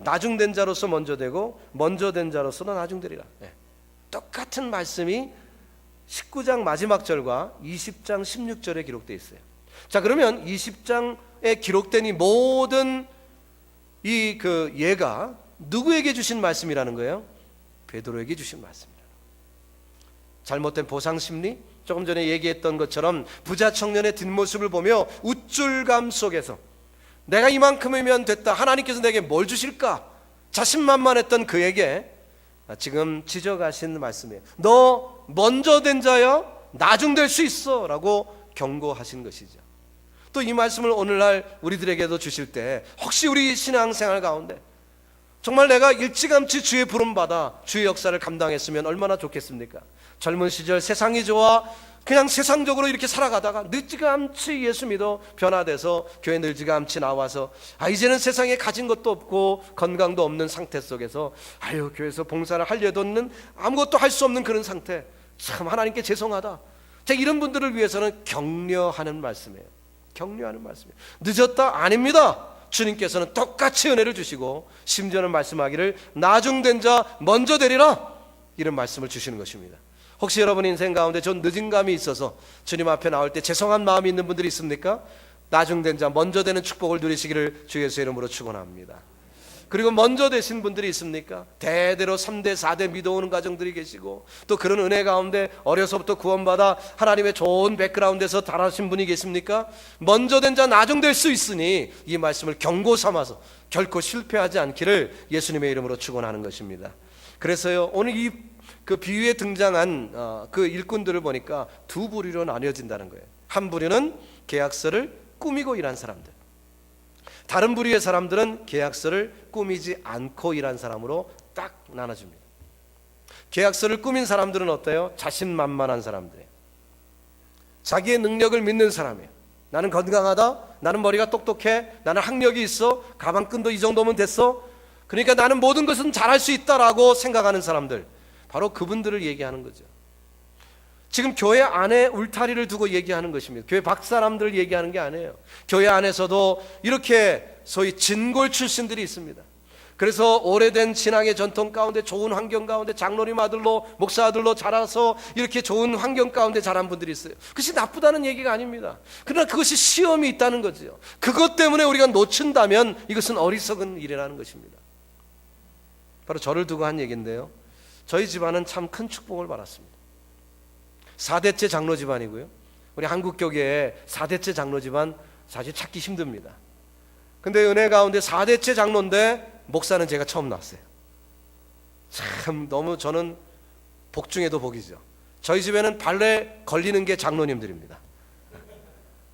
나중된 자로서 먼저 되고 먼저 된 자로서는 나중되리라. 똑같은 말씀이 19장 마지막 절과 20장 16절에 기록되어 있어요. 자, 그러면 20장에 기록된 이 모든 예가 누구에게 주신 말씀이라는 거예요? 베드로에게 주신 말씀이라는 거예요. 잘못된 보상 심리, 조금 전에 얘기했던 것처럼 부자 청년의 뒷모습을 보며 우쭐감 속에서 내가 이만큼이면 됐다, 하나님께서 내게 뭘 주실까 자신만만했던 그에게 지금 지적하신 말씀이에요. 너 먼저 된 자야, 나중 될 수 있어 라고 경고하신 것이죠. 또 이 말씀을 오늘날 우리들에게도 주실 때 혹시 우리 신앙생활 가운데 정말 내가 일찌감치 주의 부름받아 주의 역사를 감당했으면 얼마나 좋겠습니까? 젊은 시절 세상이 좋아 그냥 세상적으로 이렇게 살아가다가 늦지감치 예수 믿어 변화돼서 교회 늘지감치 나와서 이제는 세상에 가진 것도 없고 건강도 없는 상태 속에서 교회에서 봉사를 하려도 없는 아무것도 할 수 없는 그런 상태, 참 하나님께 죄송하다. 제가 이런 분들을 위해서는 격려하는 말씀이에요. 격려하는 말씀이에요. 늦었다? 아닙니다. 주님께서는 똑같이 은혜를 주시고 심지어는 말씀하기를 나중된 자 먼저 되리라, 이런 말씀을 주시는 것입니다. 혹시 여러분 인생 가운데 좀 늦은 감이 있어서 주님 앞에 나올 때 죄송한 마음이 있는 분들이 있습니까? 나중된 자 먼저 되는 축복을 누리시기를 주 예수의 이름으로 축원합니다. 그리고 먼저 되신 분들이 있습니까? 대대로 3대 4대 믿어오는 가정들이 계시고 또 그런 은혜 가운데 어려서부터 구원받아 하나님의 좋은 백그라운드에서 자라신 분이 계십니까? 먼저 된 자 나중 될 수 있으니 이 말씀을 경고 삼아서 결코 실패하지 않기를 예수님의 이름으로 축원하는 것입니다. 그래서요, 오늘 그 비유에 등장한 그 일꾼들을 보니까 두 부류로 나뉘어진다는 거예요. 한 부류는 계약서를 꾸미고 일한 사람들, 다른 부류의 사람들은 계약서를 꾸미지 않고 일한 사람으로 딱 나눠집니다. 계약서를 꾸민 사람들은 어때요? 자신만만한 사람들이에요. 자기의 능력을 믿는 사람이에요. 나는 건강하다, 나는 머리가 똑똑해, 나는 학력이 있어, 가방끈도 이 정도면 됐어, 그러니까 나는 모든 것은 잘할 수 있다라고 생각하는 사람들, 바로 그분들을 얘기하는 거죠. 지금 교회 안에 울타리를 두고 얘기하는 것입니다. 교회 밖 사람들을 얘기하는 게 아니에요. 교회 안에서도 이렇게 소위 진골 출신들이 있습니다. 그래서 오래된 신앙의 전통 가운데, 좋은 환경 가운데 장로님 아들로, 목사 아들로 자라서 이렇게 좋은 환경 가운데 자란 분들이 있어요. 그것이 나쁘다는 얘기가 아닙니다. 그러나 그것이 시험이 있다는 거죠. 그것 때문에 우리가 놓친다면 이것은 어리석은 일이라는 것입니다. 바로 저를 두고 한 얘기인데요, 저희 집안은 참 큰 축복을 받았습니다. 4대째 장로 집안이고요. 우리 한국교계에 4대째 장로 집안 사실 찾기 힘듭니다. 근데 은혜 가운데 4대째 장로인데 목사는 제가 처음 났어요. 참 너무 저는 복 중에도 복이죠. 저희 집에는 발레 걸리는 게 장로님들입니다.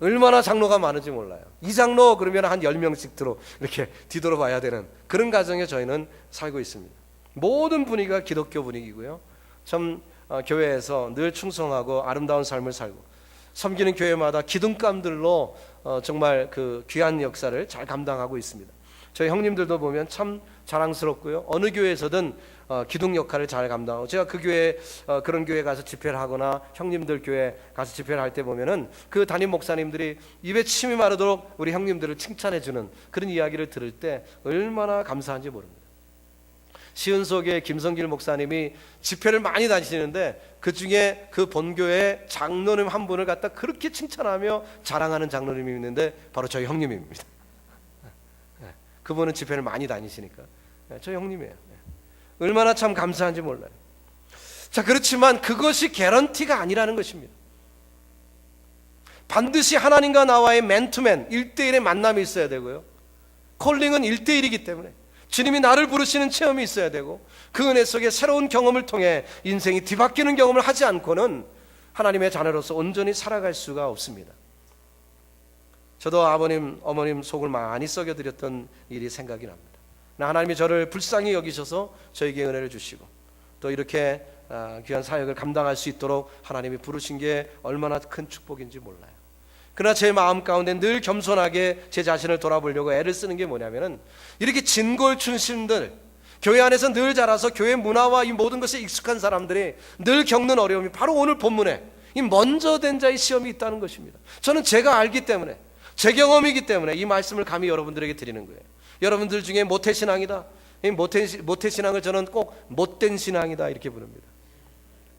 얼마나 장로가 많은지 몰라요. 이 장로 그러면 한 10명씩 이렇게 뒤돌아봐야 되는 그런 가정에 저희는 살고 있습니다. 모든 분위기가 기독교 분위기고요. 참 교회에서 늘 충성하고 아름다운 삶을 살고, 섬기는 교회마다 기둥감들로 정말 그 귀한 역사를 잘 감당하고 있습니다. 저희 형님들도 보면 참 자랑스럽고요. 어느 교회에서든 기둥 역할을 잘 감당하고, 제가 그 교회 그런 교회 가서 집회를 하거나 형님들 교회 가서 집회를 할 때 보면은 그 담임 목사님들이 입에 침이 마르도록 우리 형님들을 칭찬해 주는 그런 이야기를 들을 때 얼마나 감사한지 모릅니다. 시은석의 김성길 목사님이 집회를 많이 다니시는데 그 중에 그 본교회 장로님 한 분을 갖다 그렇게 칭찬하며 자랑하는 장로님이 있는데 바로 저희 형님입니다. 그분은 집회를 많이 다니시니까 저희 형님이에요. 얼마나 참 감사한지 몰라요. 자, 그렇지만 그것이 개런티가 아니라는 것입니다. 반드시 하나님과 나와의 맨투맨 1대1의 만남이 있어야 되고요. 콜링은 1대1이기 때문에 주님이 나를 부르시는 체험이 있어야 되고, 그 은혜 속에 새로운 경험을 통해 인생이 뒤바뀌는 경험을 하지 않고는 하나님의 자녀로서 온전히 살아갈 수가 없습니다. 저도 아버님, 어머님 속을 많이 썩여드렸던 일이 생각이 납니다. 하나님이 저를 불쌍히 여기셔서 저에게 은혜를 주시고 또 이렇게 귀한 사역을 감당할 수 있도록 하나님이 부르신 게 얼마나 큰 축복인지 몰라요. 그러나 제 마음 가운데 늘 겸손하게 제 자신을 돌아보려고 애를 쓰는 게 뭐냐면은, 이렇게 진골 출신들, 교회 안에서 늘 자라서 교회 문화와 이 모든 것에 익숙한 사람들이 늘 겪는 어려움이 바로 오늘 본문에 이 먼저 된 자의 시험이 있다는 것입니다. 저는 제가 알기 때문에, 제 경험이기 때문에 이 말씀을 감히 여러분들에게 드리는 거예요. 여러분들 중에 모태신앙이다, 이 모태신앙을 저는 꼭 못된 신앙이다 이렇게 부릅니다.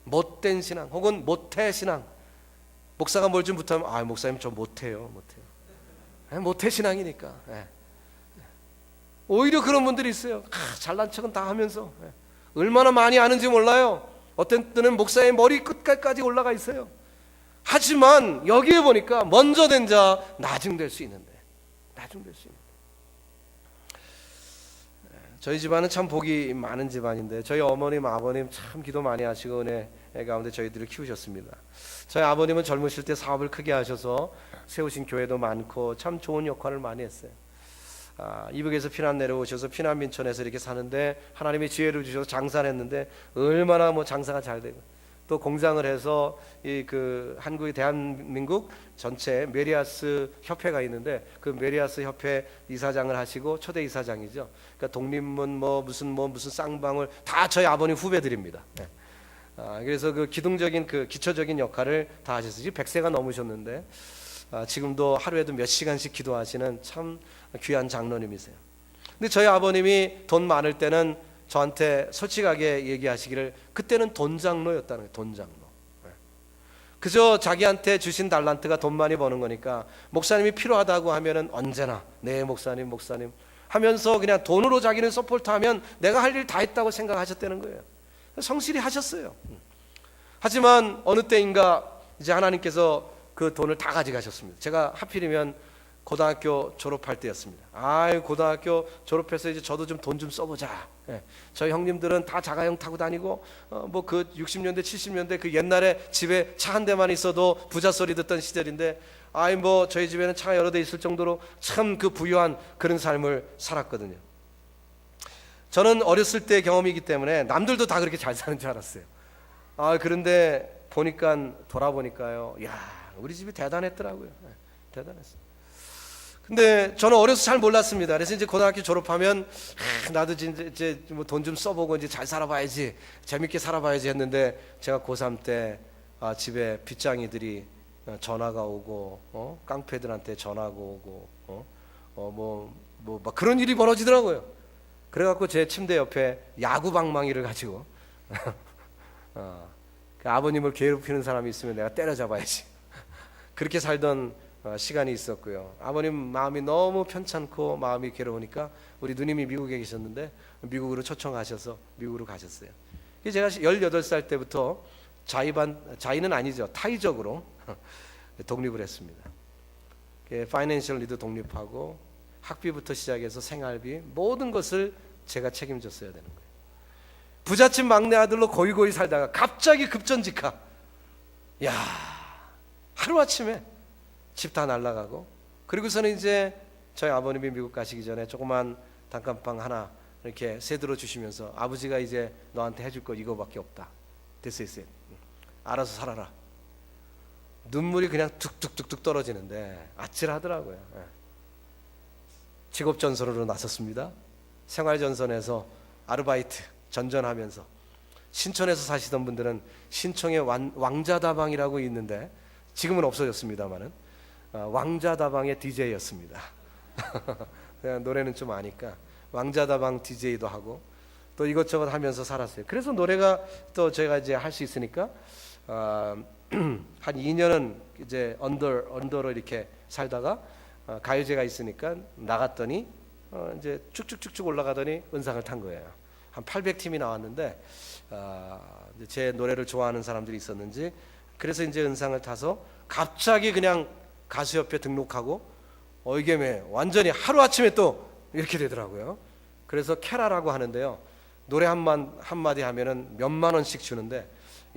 못된 신앙 혹은 모태신앙. 목사가 뭘 좀 부탁하면 목사님 저 못해요. 모태신앙이니까. 오히려 그런 분들이 있어요. 잘난 척은 다 하면서 얼마나 많이 아는지 몰라요. 어떤 때는 목사의 머리 끝까지 올라가 있어요. 하지만 여기에 보니까 먼저 된 자 나중될 수 있는데, 저희 집안은 참 복이 많은 집안인데, 저희 어머님 아버님 참 기도 많이 하시고 은혜 가운데 저희들을 키우셨습니다. 저희 아버님은 젊으실 때 사업을 크게 하셔서 세우신 교회도 많고 참 좋은 역할을 많이 했어요. 이북에서 피난 내려오셔서 피난민촌에서 이렇게 사는데 하나님이 지혜를 주셔서 장사를 했는데 얼마나 장사가 잘 되고, 또 공장을 해서 한국의 대한민국 전체 메리아스 협회가 있는데 그 메리아스 협회 이사장을 하시고 초대 이사장이죠. 그러니까 독립문 무슨 쌍방울 다 저희 아버님 후배들입니다. 그래서 그 기둥적인 기초적인 역할을 다 하셔서 지금 100세가 넘으셨는데 지금도 하루에도 몇 시간씩 기도하시는 참 귀한 장로님이세요. 근데 저희 아버님이 돈 많을 때는 저한테 솔직하게 얘기하시기를 그때는 돈장로였다는 거예요. 돈장로. 그저 자기한테 주신 달란트가 돈 많이 버는 거니까 목사님이 필요하다고 하면은 언제나 네 목사님 하면서 그냥 돈으로 자기는 서포트하면 내가 할 일 다 했다고 생각하셨다는 거예요. 성실히 하셨어요. 하지만 어느 때인가 이제 하나님께서 그 돈을 다 가져가셨습니다. 제가 하필이면 고등학교 졸업할 때였습니다. 고등학교 졸업해서 이제 저도 좀 돈 좀 써보자. 저희 형님들은 다 자가용 타고 다니고 그 60년대 70년대 그 옛날에 집에 차 한 대만 있어도 부자 소리 듣던 시절인데 저희 집에는 차가 여러 대 있을 정도로 참 그 부유한 그런 삶을 살았거든요. 저는 어렸을 때 경험이기 때문에 남들도 다 그렇게 잘 사는 줄 알았어요. 그런데 돌아보니까요, 우리 집이 대단했더라고요. 대단했어요. 근데 저는 어려서 잘 몰랐습니다. 그래서 이제 고등학교 졸업하면 나도 이제 뭐 돈 좀 써보고 이제 잘 살아봐야지, 재밌게 살아봐야지 했는데, 제가 고3 때 집에 빚쟁이들이 전화가 오고, 깡패들한테 전화가 오고, 막 그런 일이 벌어지더라고요. 그래갖고 제 침대 옆에 야구 방망이를 가지고 그 아버님을 괴롭히는 사람이 있으면 내가 때려잡아야지. 그렇게 살던 시간이 있었고요. 아버님 마음이 너무 편찮고 마음이 괴로우니까 우리 누님이 미국에 계셨는데 미국으로 초청하셔서 미국으로 가셨어요. 제가 18살 때부터 자의는 아니죠, 타의적으로 독립을 했습니다. 파이낸셜리도 독립하고 학비부터 시작해서 생활비 모든 것을 제가 책임졌어야 되는 거예요. 부잣집 막내 아들로 고이고이 살다가 갑자기 급전직하. 야, 하루아침에 집 다 날라가고, 그리고서는 이제 저희 아버님이 미국 가시기 전에 조그만 단칸방 하나 이렇게 세들어 주시면서, 아버지가 이제 너한테 해줄 거 이거밖에 없다. 됐어요. 알아서 살아라. 눈물이 그냥 툭툭툭툭 떨어지는데 아찔하더라고요. 직업전선으로 나섰습니다. 생활전선에서 아르바이트 전전하면서, 신촌에서 사시던 분들은 신촌에 왕자다방이라고 있는데 지금은 없어졌습니다만은 왕자다방의 DJ였습니다. 노래는 좀 아니까 왕자다방 DJ도 하고 또 이것저것 하면서 살았어요. 그래서 노래가 또 제가 이제 할 수 있으니까 한 2년은 이제 언더로 이렇게 살다가 가요제가 있으니까 나갔더니 이제 쭉쭉쭉쭉 올라가더니 은상을 탄 거예요. 한 800팀이 나왔는데 제 노래를 좋아하는 사람들이 있었는지, 그래서 이제 은상을 타서 갑자기 그냥 가수협회 등록하고 이게 완전히 하루아침에 또 이렇게 되더라고요. 그래서 캐라라고 하는데요, 노래 한마디 하면은 몇만 원씩 주는데,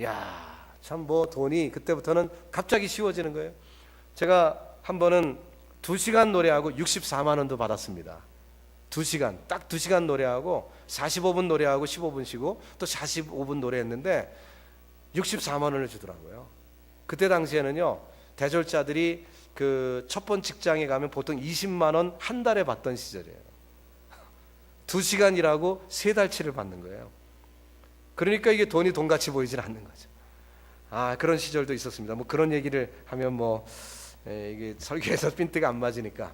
야, 참 뭐 돈이 그때부터는 갑자기 쉬워지는 거예요. 제가 한 번은 2시간 노래하고 64만 원도 받았습니다. 2시간, 딱 2시간 노래하고 45분 노래하고 15분 쉬고 또 45분 노래했는데 64만 원을 주더라고요. 그때 당시에는요, 대졸자들이 그 첫 번 직장에 가면 보통 20만 원 한 달에 받던 시절이에요. 2시간 일하고 3달치를 받는 거예요. 그러니까 이게 돈이 돈같이 보이질 않는 거죠. 그런 시절도 있었습니다. 뭐 그런 얘기를 하면 이게 설교에서 핀트가 안 맞으니까.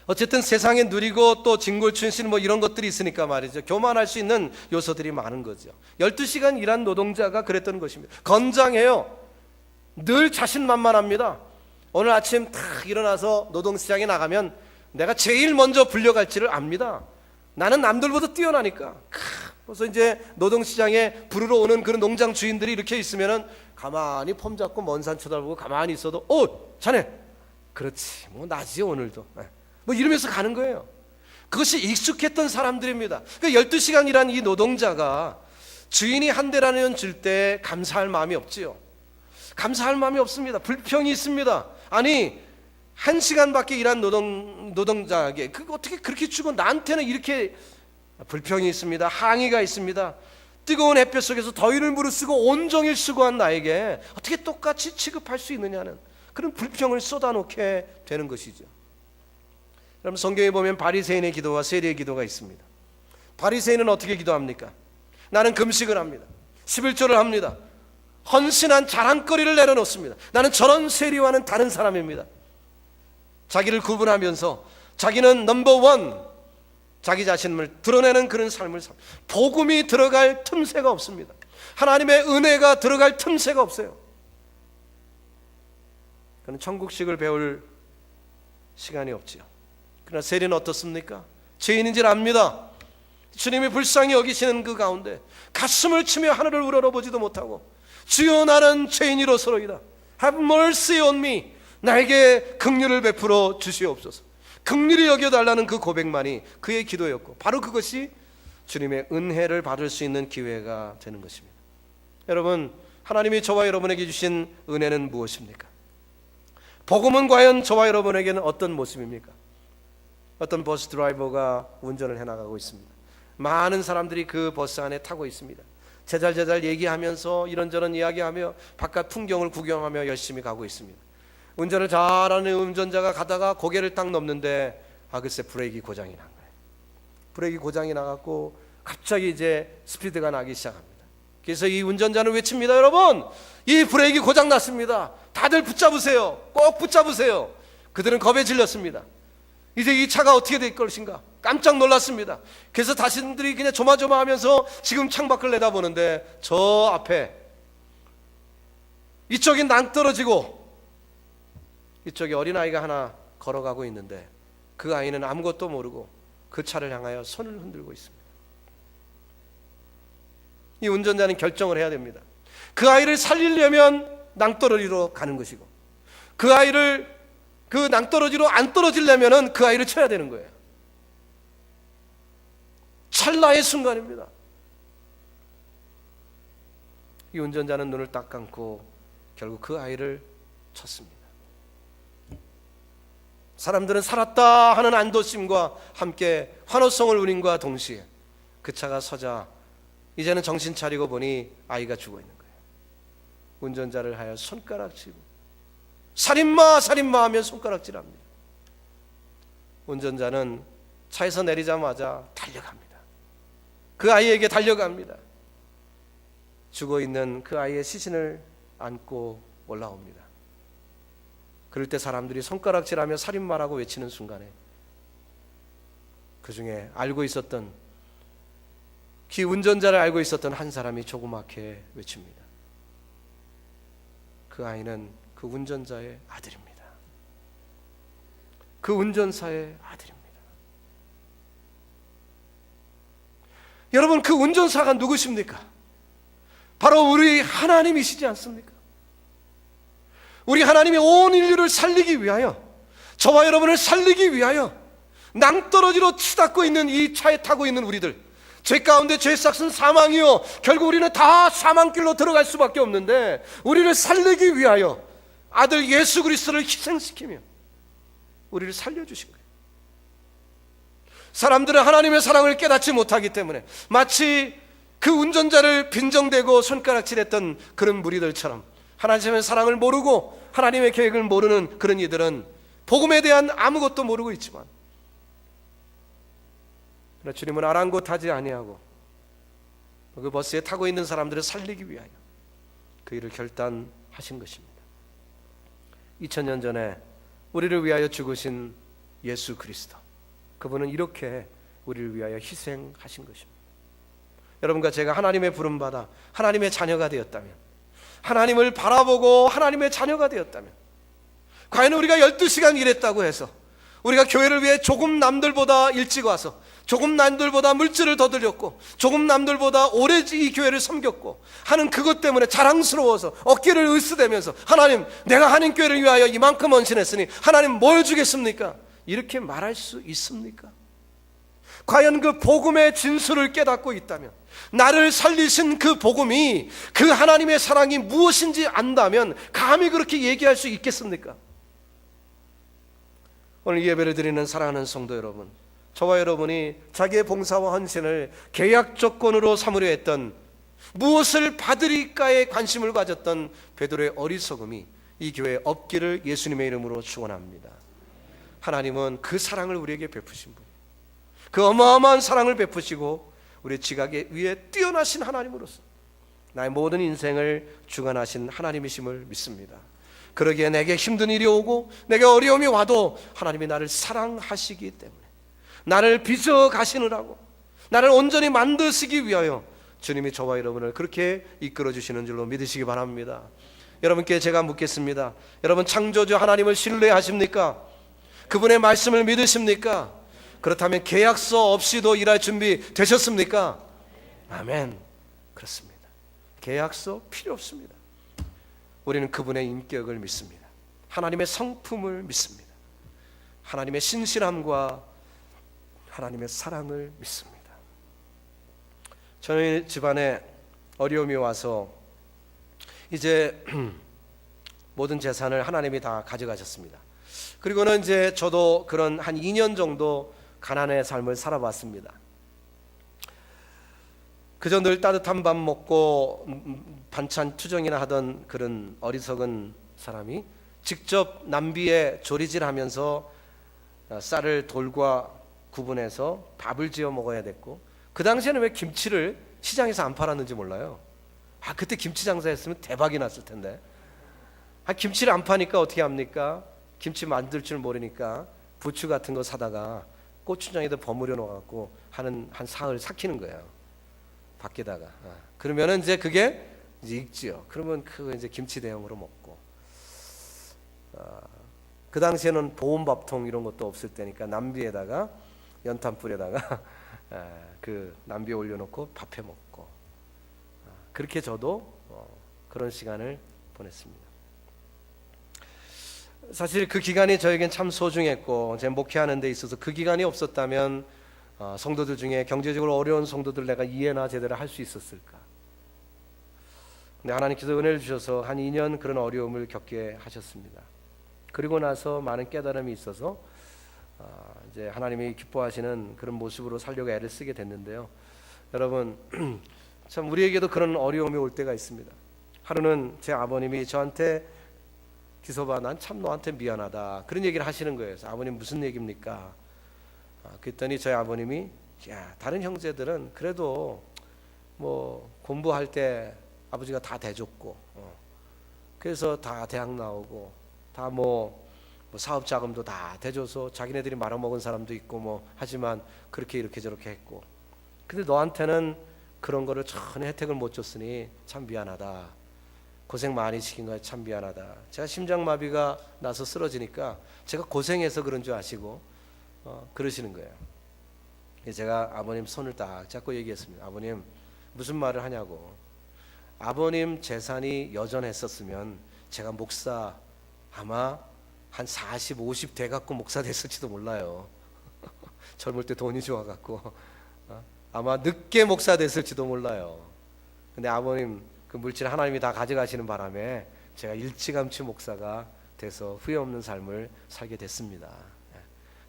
어쨌든 세상에 누리고 또 진골춘신 뭐 이런 것들이 있으니까 말이죠, 교만할 수 있는 요소들이 많은 거죠. 12시간 일한 노동자가 그랬던 것입니다. 건장해요. 늘 자신만만합니다. 오늘 아침 탁 일어나서 노동시장에 나가면 내가 제일 먼저 불려갈지를 압니다. 나는 남들보다 뛰어나니까. 그래서 이제 노동시장에 부르러 오는 그런 농장 주인들이 이렇게 있으면은 가만히 폼 잡고 먼 산 쳐다보고 가만히 있어도, 자네 그렇지, 뭐 나지 오늘도, 뭐 이러면서 가는 거예요. 그것이 익숙했던 사람들입니다. 그러니까 12시간 일한 이 노동자가 주인이 한 대라는 줄 때 감사할 마음이 없지요. 감사할 마음이 없습니다. 불평이 있습니다. 아니, 1시간밖에 일한 노동자에게 어떻게 그렇게 주고 나한테는 이렇게, 불평이 있습니다. 항의가 있습니다. 뜨거운 햇볕 속에서 더위를 무릅쓰고 온종일 수고한 나에게 어떻게 똑같이 취급할 수 있느냐는 그런 불평을 쏟아놓게 되는 것이죠. 여러분, 성경에 보면 바리새인의 기도와 세리의 기도가 있습니다. 바리새인은 어떻게 기도합니까? 나는 금식을 합니다. 11조를 합니다. 헌신한 자랑거리를 내려놓습니다. 나는 저런 세리와는 다른 사람입니다. 자기를 구분하면서 자기는 넘버원, 자기 자신을 드러내는 그런 삶을 삽니다. 복음이 들어갈 틈새가 없습니다. 하나님의 은혜가 들어갈 틈새가 없어요. 그는 천국식을 배울 시간이 없지요. 그러나 세리는 어떻습니까? 죄인인 줄 압니다. 주님이 불쌍히 여기시는 그 가운데 가슴을 치며 하늘을 우러러보지도 못하고, 주여 나는 죄인이로서로이다, Have mercy on me, 나에게 긍휼을 베풀어 주시옵소서, 긍휼히 여겨달라는 그 고백만이 그의 기도였고, 바로 그것이 주님의 은혜를 받을 수 있는 기회가 되는 것입니다. 여러분, 하나님이 저와 여러분에게 주신 은혜는 무엇입니까? 복음은 과연 저와 여러분에게는 어떤 모습입니까? 어떤 버스 드라이버가 운전을 해나가고 있습니다. 많은 사람들이 그 버스 안에 타고 있습니다. 제잘제잘 얘기하면서 이런저런 이야기하며 바깥 풍경을 구경하며 열심히 가고 있습니다. 운전을 잘하는 운전자가 가다가 고개를 딱 넘는데 글쎄 브레이크 고장이 난 거예요. 브레이크 고장이 나갖고 갑자기 이제 스피드가 나기 시작합니다. 그래서 이 운전자는 외칩니다. 여러분, 이 브레이크 고장 났습니다. 다들 붙잡으세요. 꼭 붙잡으세요. 그들은 겁에 질렸습니다. 이제 이 차가 어떻게 될 것인가 깜짝 놀랐습니다. 그래서 자신들이 그냥 조마조마하면서 지금 창밖을 내다보는데 저 앞에 이쪽이 낭떠러지고 이쪽에 어린아이가 하나 걸어가고 있는데 그 아이는 아무것도 모르고 그 차를 향하여 손을 흔들고 있습니다. 이 운전자는 결정을 해야 됩니다. 그 아이를 살리려면 낭떠러지로 가는 것이고 그 아이를 그 낭떠러지로 안 떨어지려면 그 아이를 쳐야 되는 거예요. 찰나의 순간입니다. 이 운전자는 눈을 딱 감고 결국 그 아이를 쳤습니다. 사람들은 살았다 하는 안도심과 함께 환호성을 울림과 동시에 그 차가 서자 이제는 정신 차리고 보니 아이가 죽어 있는 거예요. 운전자를 하여 손가락질고 살인마 살인마 하면 손가락질합니다. 운전자는 차에서 내리자마자 달려갑니다. 그 아이에게 달려갑니다. 죽어있는 그 아이의 시신을 안고 올라옵니다. 그럴 때 사람들이 손가락질하며 살인마라고 외치는 순간에 그 중에 알고 있었던 그 운전자를 알고 있었던 한 사람이 조그맣게 외칩니다. 그 아이는 그 운전자의 아들입니다. 그 운전사의 아들입니다. 여러분, 그 운전사가 누구십니까? 바로 우리 하나님이시지 않습니까? 우리 하나님이 온 인류를 살리기 위하여, 저와 여러분을 살리기 위하여 낭떠러지로 치닫고 있는 이 차에 타고 있는 우리들, 죄 가운데 죄 삭은 사망이요, 결국 우리는 다 사망길로 들어갈 수밖에 없는데 우리를 살리기 위하여 아들 예수 그리스도를 희생시키며 우리를 살려주신 거예요. 사람들은 하나님의 사랑을 깨닫지 못하기 때문에 마치 그 운전자를 빈정대고 손가락질했던 그런 무리들처럼 하나님의 사랑을 모르고 하나님의 계획을 모르는 그런 이들은 복음에 대한 아무것도 모르고 있지만 주님은 아랑곳하지 아니하고 그 버스에 타고 있는 사람들을 살리기 위하여 그 일을 결단하신 것입니다. 2000년 전에 우리를 위하여 죽으신 예수 그리스도, 그분은 이렇게 우리를 위하여 희생하신 것입니다. 여러분과 제가 하나님의 부름받아 하나님의 자녀가 되었다면, 하나님을 바라보고 하나님의 자녀가 되었다면, 과연 우리가 12시간 일했다고 해서 우리가 교회를 위해 조금 남들보다 일찍 와서 조금 남들보다 물질을 더 드렸고 조금 남들보다 오래 이 교회를 섬겼고 하는 그것 때문에 자랑스러워서 어깨를 으스대면서 하나님, 내가 한인교회를 위하여 이만큼 헌신했으니 하나님 뭘 주겠습니까? 이렇게 말할 수 있습니까? 과연 그 복음의 진수를 깨닫고 있다면, 나를 살리신 그 복음이, 그 하나님의 사랑이 무엇인지 안다면 감히 그렇게 얘기할 수 있겠습니까? 오늘 예배를 드리는 사랑하는 성도 여러분, 저와 여러분이 자기의 봉사와 헌신을 계약 조건으로 삼으려 했던, 무엇을 받으리까에 관심을 가졌던 베드로의 어리석음이 이 교회에 없기를 예수님의 이름으로 축원합니다. 하나님은 그 사랑을 우리에게 베푸신 분, 그 어마어마한 사랑을 베푸시고 우리 지각에 위에 뛰어나신 하나님으로서 나의 모든 인생을 주관하신 하나님이심을 믿습니다. 그러기에 내게 힘든 일이 오고 내게 어려움이 와도 하나님이 나를 사랑하시기 때문에, 나를 빚어 가시느라고, 나를 온전히 만드시기 위하여 주님이 저와 여러분을 그렇게 이끌어 주시는 줄로 믿으시기 바랍니다. 여러분께 제가 묻겠습니다. 여러분, 창조주 하나님을 신뢰하십니까? 그분의 말씀을 믿으십니까? 그렇다면 계약서 없이도 일할 준비 되셨습니까? 아멘. 그렇습니다. 계약서 필요 없습니다. 우리는 그분의 인격을 믿습니다. 하나님의 성품을 믿습니다. 하나님의 신실함과 하나님의 사랑을 믿습니다. 저희 집안에 어려움이 와서 이제 모든 재산을 하나님이 다 가져가셨습니다. 그리고는 이제 저도 그런 한 2년 정도 가난의 삶을 살아봤습니다. 그저 늘 따뜻한 밥 먹고 반찬 투정이나 하던 그런 어리석은 사람이 직접 남비에 조리질하면서 쌀을 돌과 구분해서 밥을 지어 먹어야 됐고, 그 당시에는 왜 김치를 시장에서 안 팔았는지 몰라요. 그때 김치 장사했으면 대박이 났을 텐데. 김치를 안 파니까 어떻게 합니까? 김치 만들 줄 모르니까 부추 같은 거 사다가 고추장에다 버무려 놓아갖고 한 사흘 삭히는 거예요, 밖에다가. 그러면은 이제 그게 이제 익지요. 그러면 그 이제 김치 대용으로 먹고. 그 당시에는 보온밥통 이런 것도 없을 때니까 남비에다가 연탄불에다가 그 남비에 올려놓고 밥해 먹고, 그렇게 저도 그런 시간을 보냈습니다. 사실 그 기간이 저에겐 참 소중했고, 제 목회하는 데 있어서 그 기간이 없었다면 성도들 중에 경제적으로 어려운 성도들 내가 이해나 제대로 할 수 있었을까. 근데 하나님께서 은혜를 주셔서 한 2년 그런 어려움을 겪게 하셨습니다. 그리고 나서 많은 깨달음이 있어서 이제 하나님이 기뻐하시는 그런 모습으로 살려고 애를 쓰게 됐는데요. 여러분, 참 우리에게도 그런 어려움이 올 때가 있습니다. 하루는 제 아버님이 저한테 기서봐, 난 참 너한테 미안하다, 그런 얘기를 하시는 거예요. 그래서 아버님 무슨 얘기입니까? 그랬더니 저희 아버님이, 야, 다른 형제들은 그래도 뭐 공부할 때 아버지가 다 대줬고, 그래서 다 대학 나오고, 다 뭐 사업 자금도 다 대줘서 자기네들이 말아먹은 사람도 있고 뭐 하지만 그렇게 이렇게 저렇게 했고, 근데 너한테는 그런 거를 전혀 혜택을 못 줬으니 참 미안하다, 고생 많이 시킨 거야, 참 미안하다. 제가 심장마비가 나서 쓰러지니까 제가 고생해서 그런 줄 아시고 그러시는 거예요. 제가 아버님 손을 딱 잡고 얘기했습니다. 아버님, 무슨 말을 하냐고. 아버님 재산이 여전했었으면 제가 목사 아마 한 40, 50 돼갖고 목사 됐을지도 몰라요. 젊을 때 돈이 좋아갖고 아마 늦게 목사 됐을지도 몰라요. 근데 아버님 그 물질 하나님이 다 가져가시는 바람에 제가 일찌감치 목사가 돼서 후회 없는 삶을 살게 됐습니다.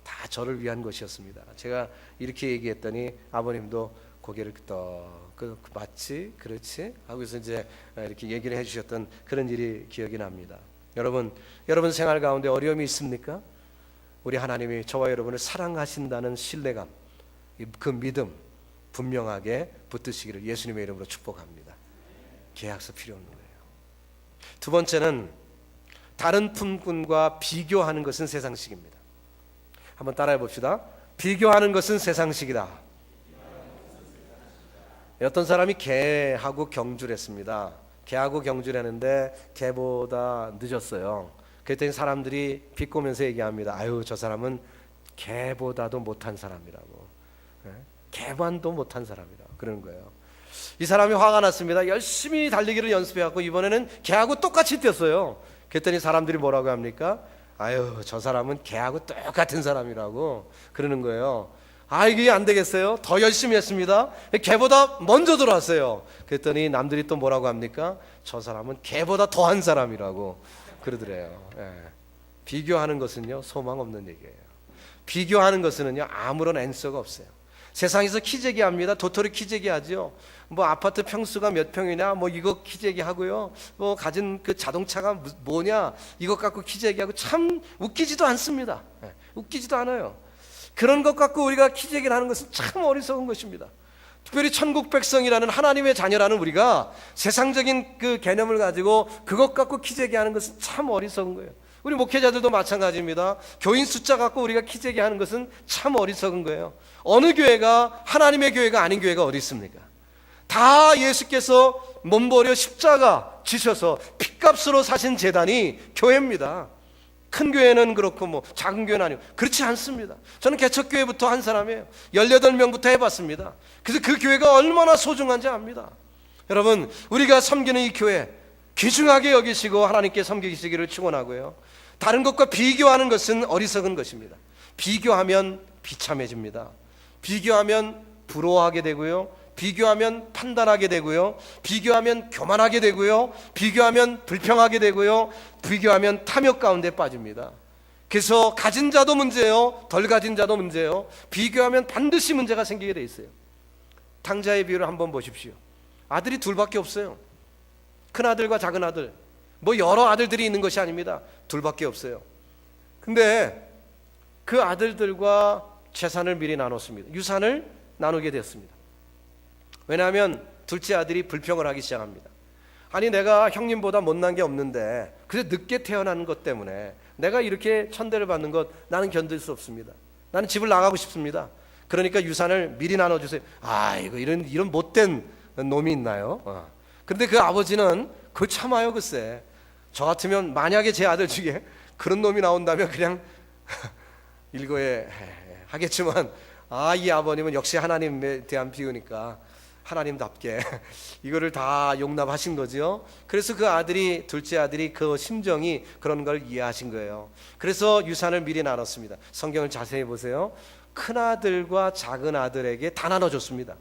다 저를 위한 것이었습니다. 제가 이렇게 얘기했더니 아버님도 고개를 끄덕, 맞지? 그렇지? 하고서 이제 이렇게 얘기를 해주셨던 그런 일이 기억이 납니다. 여러분 생활 가운데 어려움이 있습니까? 우리 하나님이 저와 여러분을 사랑하신다는 신뢰감, 그 믿음 분명하게 붙드시기를 예수님의 이름으로 축복합니다. 계약서 필요 없는 거예요. 두 번째는 다른 품꾼과 비교하는 것은 세상식입니다. 한번 따라해 봅시다. 비교하는 것은 세상식이다. 어떤 사람이 개하고 경주를 했습니다. 개하고 경주를 했는데 개보다 늦었어요. 그랬더니 사람들이 비꼬면서 얘기합니다. 아유, 저 사람은 개보다도 못한 사람이라고, 개반도 못한 사람이라고 그러는 거예요. 이 사람이 화가 났습니다. 열심히 달리기를 연습해갖고 이번에는 개하고 똑같이 뛰었어요. 그랬더니 사람들이 뭐라고 합니까? 아유, 저 사람은 개하고 똑같은 사람이라고 그러는 거예요. 이게 안 되겠어요? 더 열심히 했습니다. 개보다 먼저 들어왔어요. 그랬더니 남들이 또 뭐라고 합니까? 저 사람은 개보다 더한 사람이라고 그러더래요. 비교하는 것은요, 소망 없는 얘기예요. 비교하는 것은요, 아무런 앤서가 없어요. 세상에서 키재기 합니다. 도토리 키재기 하죠. 뭐 아파트 평수가 몇 평이냐, 뭐 이거 키재기 하고요. 뭐 가진 그 자동차가 뭐냐, 이것 갖고 키재기 하고, 참 웃기지도 않습니다. 웃기지도 않아요. 그런 것 갖고 우리가 키재기를 하는 것은 참 어리석은 것입니다. 특별히 천국 백성이라는 하나님의 자녀라는 우리가 세상적인 그 개념을 가지고 그것 갖고 키재기 하는 것은 참 어리석은 거예요. 우리 목회자들도 마찬가지입니다. 교인 숫자 갖고 우리가 키재기 하는 것은 참 어리석은 거예요. 어느 교회가 하나님의 교회가 아닌 교회가 어디 있습니까? 다 예수께서 몸버려 십자가 지셔서 핏값으로 사신 재단이 교회입니다. 큰 교회는 그렇고 뭐 작은 교회는 아니고 그렇지 않습니다. 저는 개척교회부터 한 사람이에요. 18명부터 해봤습니다. 그래서 그 교회가 얼마나 소중한지 압니다. 여러분, 우리가 섬기는 이 교회 귀중하게 여기시고 하나님께 섬기시기를 축원하고요. 다른 것과 비교하는 것은 어리석은 것입니다. 비교하면 비참해집니다. 비교하면 부러워하게 되고요. 비교하면 판단하게 되고요. 비교하면 교만하게 되고요. 비교하면 불평하게 되고요. 비교하면 탐욕 가운데 빠집니다. 그래서 가진 자도 문제예요. 덜 가진 자도 문제예요. 비교하면 반드시 문제가 생기게 돼 있어요. 탕자의 비유를 한번 보십시오. 아들이 둘밖에 없어요. 큰 아들과 작은 아들. 뭐 여러 아들들이 있는 것이 아닙니다. 둘밖에 없어요. 근데 그 아들들과 재산을 미리 나눴습니다. 유산을 나누게 되었습니다. 왜냐하면 둘째 아들이 불평을 하기 시작합니다. 아니 내가 형님보다 못난 게 없는데 그래서 늦게 태어나는 것 때문에 내가 이렇게 천대를 받는 것 나는 견딜 수 없습니다. 나는 집을 나가고 싶습니다. 그러니까 유산을 미리 나눠주세요. 아이고 이런 못된 놈이 있나요? 그런데 그 아버지는 그 참아요. 글쎄 저 같으면 만약에 제 아들 중에 그런 놈이 나온다면 그냥 일거에 하겠지만 이 아버님은 역시 하나님에 대한 비유니까 하나님답게 이거를 다 용납하신 거죠. 그래서 그 아들이 둘째 아들이 그 심정이 그런 걸 이해하신 거예요. 그래서 유산을 미리 나눴습니다. 성경을 자세히 보세요. 큰 아들과 작은 아들에게 다 나눠줬습니다.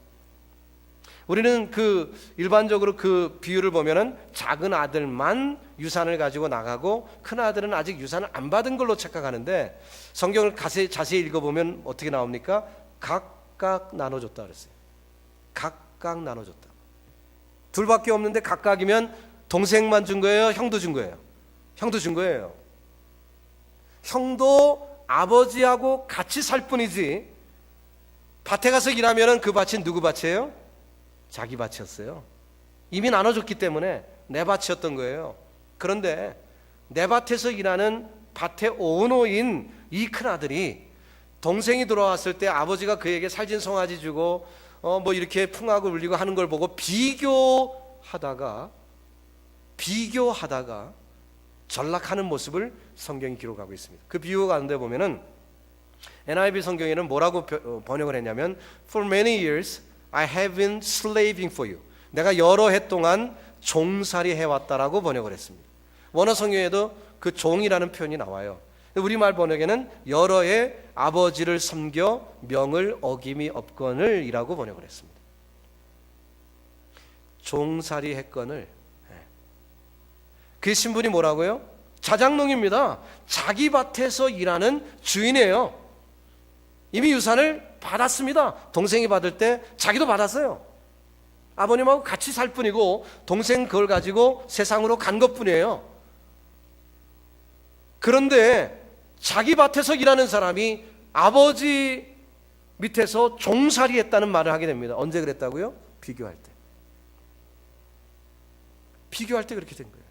우리는 그 일반적으로 그 비유를 보면은 작은 아들만 유산을 가지고 나가고 큰 아들은 아직 유산을 안 받은 걸로 착각하는데 성경을 자세히 읽어보면 어떻게 나옵니까? 각각 나눠줬다 그랬어요. 각각 나눠줬다. 둘밖에 없는데 각각이면 동생만 준 거예요? 형도 준 거예요? 형도 준 거예요. 형도 아버지하고 같이 살 뿐이지 밭에 가서 일하면은 그 밭이 누구 밭이에요? 자기 밭이었어요. 이미 나눠줬기 때문에 내 밭이었던 거예요. 그런데 내 밭에서 일하는 밭의 오너인 이 큰아들이 동생이 돌아왔을 때 아버지가 그에게 살진 송아지 주고 뭐 이렇게 풍악을 울리고 하는 걸 보고 비교하다가 전락하는 모습을 성경이 기록하고 있습니다. 그 비유 가운데 보면은 NIV 성경에는 뭐라고 번역을 했냐면 For many years I have been slaving for you. 내가 여러 해 동안 종살이 해왔다라고 번역을 했습니다. 원어 성경에도 그 종이라는 표현이 나와요. 우리말 번역에는 여러 해 아버지를 섬겨 명을 어김이 없거늘 이라고 번역을 했습니다. 종살이 했거늘. 그 신분이 뭐라고요? 자장농입니다. 자기 밭에서 일하는 주인이에요. 이미 유산을 받았습니다. 동생이 받을 때 자기도 받았어요. 아버님하고 같이 살 뿐이고 동생 그걸 가지고 세상으로 간 것뿐이에요. 그런데 자기 밭에서 일하는 사람이 아버지 밑에서 종살이 했다는 말을 하게 됩니다. 언제 그랬다고요? 비교할 때. 비교할 때 그렇게 된 거예요.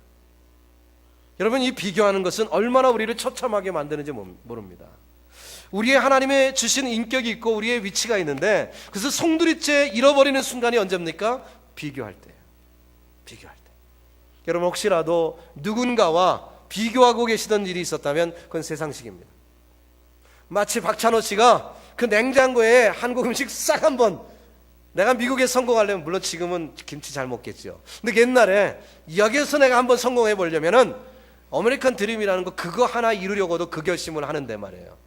여러분 이 비교하는 것은 얼마나 우리를 처참하게 만드는지 모릅니다. 우리의 하나님의 주신 인격이 있고 우리의 위치가 있는데 그래서 송두리째 잃어버리는 순간이 언제입니까? 비교할 때예요. 비교할 때. 여러분 혹시라도 누군가와 비교하고 계시던 일이 있었다면 그건 세상식입니다. 마치 박찬호 씨가 그 냉장고에 한국 음식 싹 한번 내가 미국에 성공하려면 물론 지금은 김치 잘 먹겠죠. 근데 옛날에 여기에서 내가 한번 성공해 보려면은 아메리칸 드림이라는 거 그거 하나 이루려고도 그 결심을 하는데 말이에요.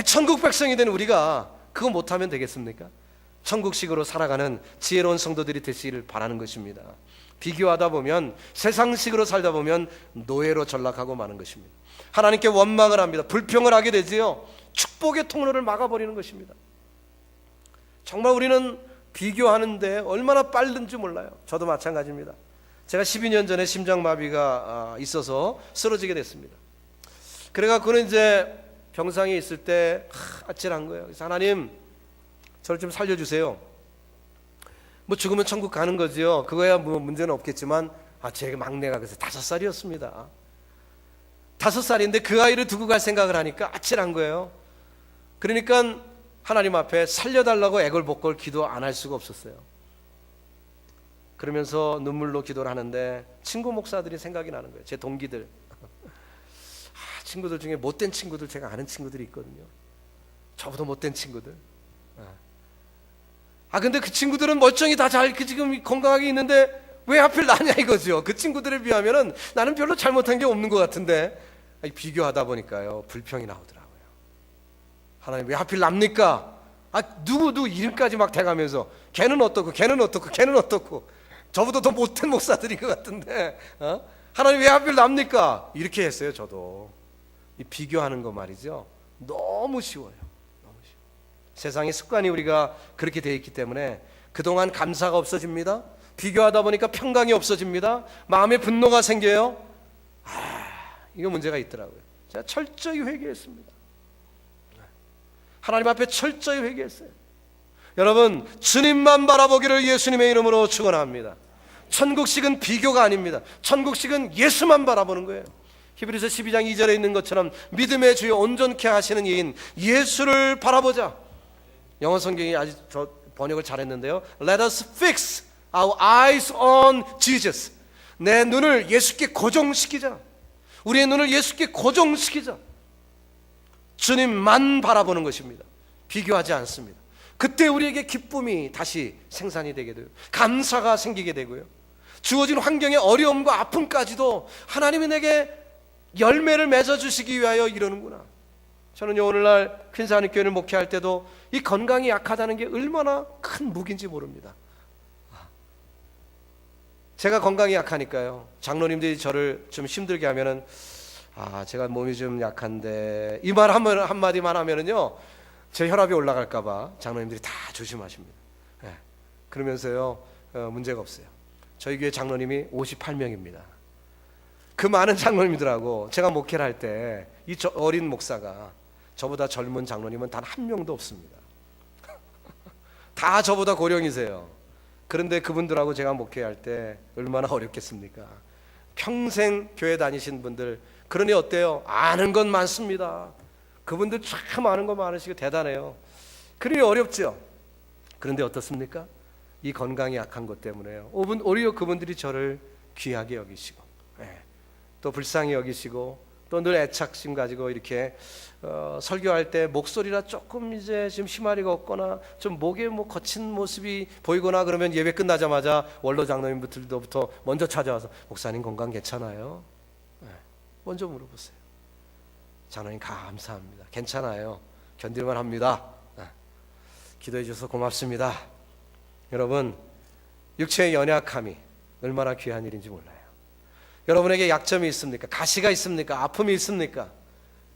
천국 백성이 된 우리가 그거 못하면 되겠습니까? 천국식으로 살아가는 지혜로운 성도들이 되시기를 바라는 것입니다. 비교하다 보면 세상식으로 살다 보면 노예로 전락하고 마는 것입니다. 하나님께 원망을 합니다. 불평을 하게 되지요. 축복의 통로를 막아버리는 것입니다. 정말 우리는 비교하는데 얼마나 빠른지 몰라요. 저도 마찬가지입니다. 제가 12년 전에 심장마비가 있어서 쓰러지게 됐습니다. 그래갖고는 이제 병상에 있을 때 아찔한 거예요. 그래서 하나님 저를 좀 살려주세요. 뭐 죽으면 천국 가는 거지요. 그거야 뭐 문제는 없겠지만 제 막내가 그래서 5살이었습니다. 5살인데 그 아이를 두고 갈 생각을 하니까 아찔한 거예요. 그러니까 하나님 앞에 살려달라고 애걸복걸 기도 안 할 수가 없었어요. 그러면서 눈물로 기도를 하는데 친구 목사들이 생각이 나는 거예요. 제 동기들. 친구들 중에 못된 친구들 제가 아는 친구들이 있거든요. 저보다 못된 친구들. 근데 그 친구들은 멀쩡히 다 잘 지금 건강하게 있는데 왜 하필 나냐 이거죠. 그 친구들에 비하면은 나는 별로 잘못한 게 없는 것 같은데 비교하다 보니까요 불평이 나오더라고요. 하나님 왜 하필 납니까? 누구 이름까지 막 대가면서 걔는 어떻고 걔는 어떻고 걔는 어떻고 저보다 더 못된 목사들인 것 같은데 하나님 왜 하필 납니까? 이렇게 했어요. 저도 이 비교하는 거 말이죠. 너무 쉬워요. 너무 쉬워. 세상의 습관이 우리가 그렇게 되어 있기 때문에 그동안 감사가 없어집니다. 비교하다 보니까 평강이 없어집니다. 마음에 분노가 생겨요. 이거 문제가 있더라고요. 제가 철저히 회개했습니다. 하나님 앞에 철저히 회개했어요. 여러분, 주님만 바라보기를 예수님의 이름으로 축원합니다. 천국식은 비교가 아닙니다. 천국식은 예수만 바라보는 거예요. 히브리서 12장 2절에 있는 것처럼 믿음의 주여 온전케 하시는 이인 예수를 바라보자. 영어 성경이 아주 번역을 잘했는데요. Let us fix our eyes on Jesus. 내 눈을 예수께 고정시키자. 우리의 눈을 예수께 고정시키자. 주님만 바라보는 것입니다. 비교하지 않습니다. 그때 우리에게 기쁨이 다시 생산이 되게 돼요. 감사가 생기게 되고요. 주어진 환경의 어려움과 아픔까지도 하나님이 내게 열매를 맺어주시기 위하여 이러는구나. 저는요, 오늘날 퀸스하늘교회를 목회할 때도 이 건강이 약하다는 게 얼마나 큰 무기인지 모릅니다. 제가 건강이 약하니까요, 장로님들이 저를 좀 힘들게 하면은 제가 몸이 좀 약한데 이 말 한마디만 하면은요, 제 혈압이 올라갈까봐 장로님들이 다 조심하십니다. 그러면서요, 문제가 없어요. 저희 교회 장로님이 58명입니다. 그 많은 장로님들하고 제가 목회를 할 때 이 어린 목사가 저보다 젊은 장로님은 단 한 명도 없습니다. 다 저보다 고령이세요. 그런데 그분들하고 제가 목회할 때 얼마나 어렵겠습니까? 평생 교회 다니신 분들, 그러니 어때요? 아는 건 많습니다. 그분들 참 아는 거 많으시고 대단해요. 그러니 어렵죠. 그런데 어떻습니까? 이 건강이 약한 것 때문에요, 오히려 그분들이 저를 귀하게 여기시고, 또 불쌍히 여기시고, 또 늘 애착심 가지고 이렇게 설교할 때 목소리가 조금 이제 좀 희마리가 없거나 좀 목에 뭐 거친 모습이 보이거나 그러면 예배 끝나자마자 원로 장로님들부터 먼저 찾아와서 목사님 건강 괜찮아요? 먼저 물어보세요. 장로님 감사합니다. 괜찮아요. 견딜만 합니다. 기도해 주셔서 고맙습니다. 여러분, 육체의 연약함이 얼마나 귀한 일인지 몰라요. 여러분에게 약점이 있습니까? 가시가 있습니까? 아픔이 있습니까?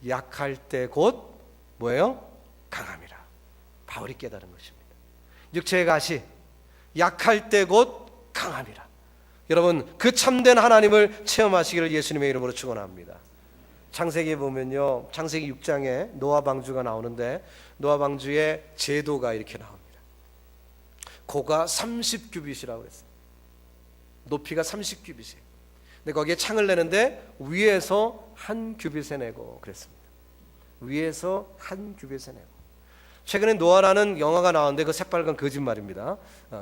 약할 때 곧 뭐예요? 강함이라. 바울이 깨달은 것입니다. 육체의 가시, 약할 때 곧 강함이라. 여러분, 그 참된 하나님을 체험하시기를 예수님의 이름으로 축원합니다. 창세기에 보면요, 창세기 6장에 노아 방주가 나오는데 노아 방주의 제도가 이렇게 나옵니다. 고가 30규빗이라고 했어요. 높이가 30규빗이에요. 근데 거기에 창을 내는데 위에서 한 규빗에 내고 그랬습니다. 위에서 한 규빗에 내고. 최근에 노아라는 영화가 나왔는데 그 새빨간 거짓말입니다.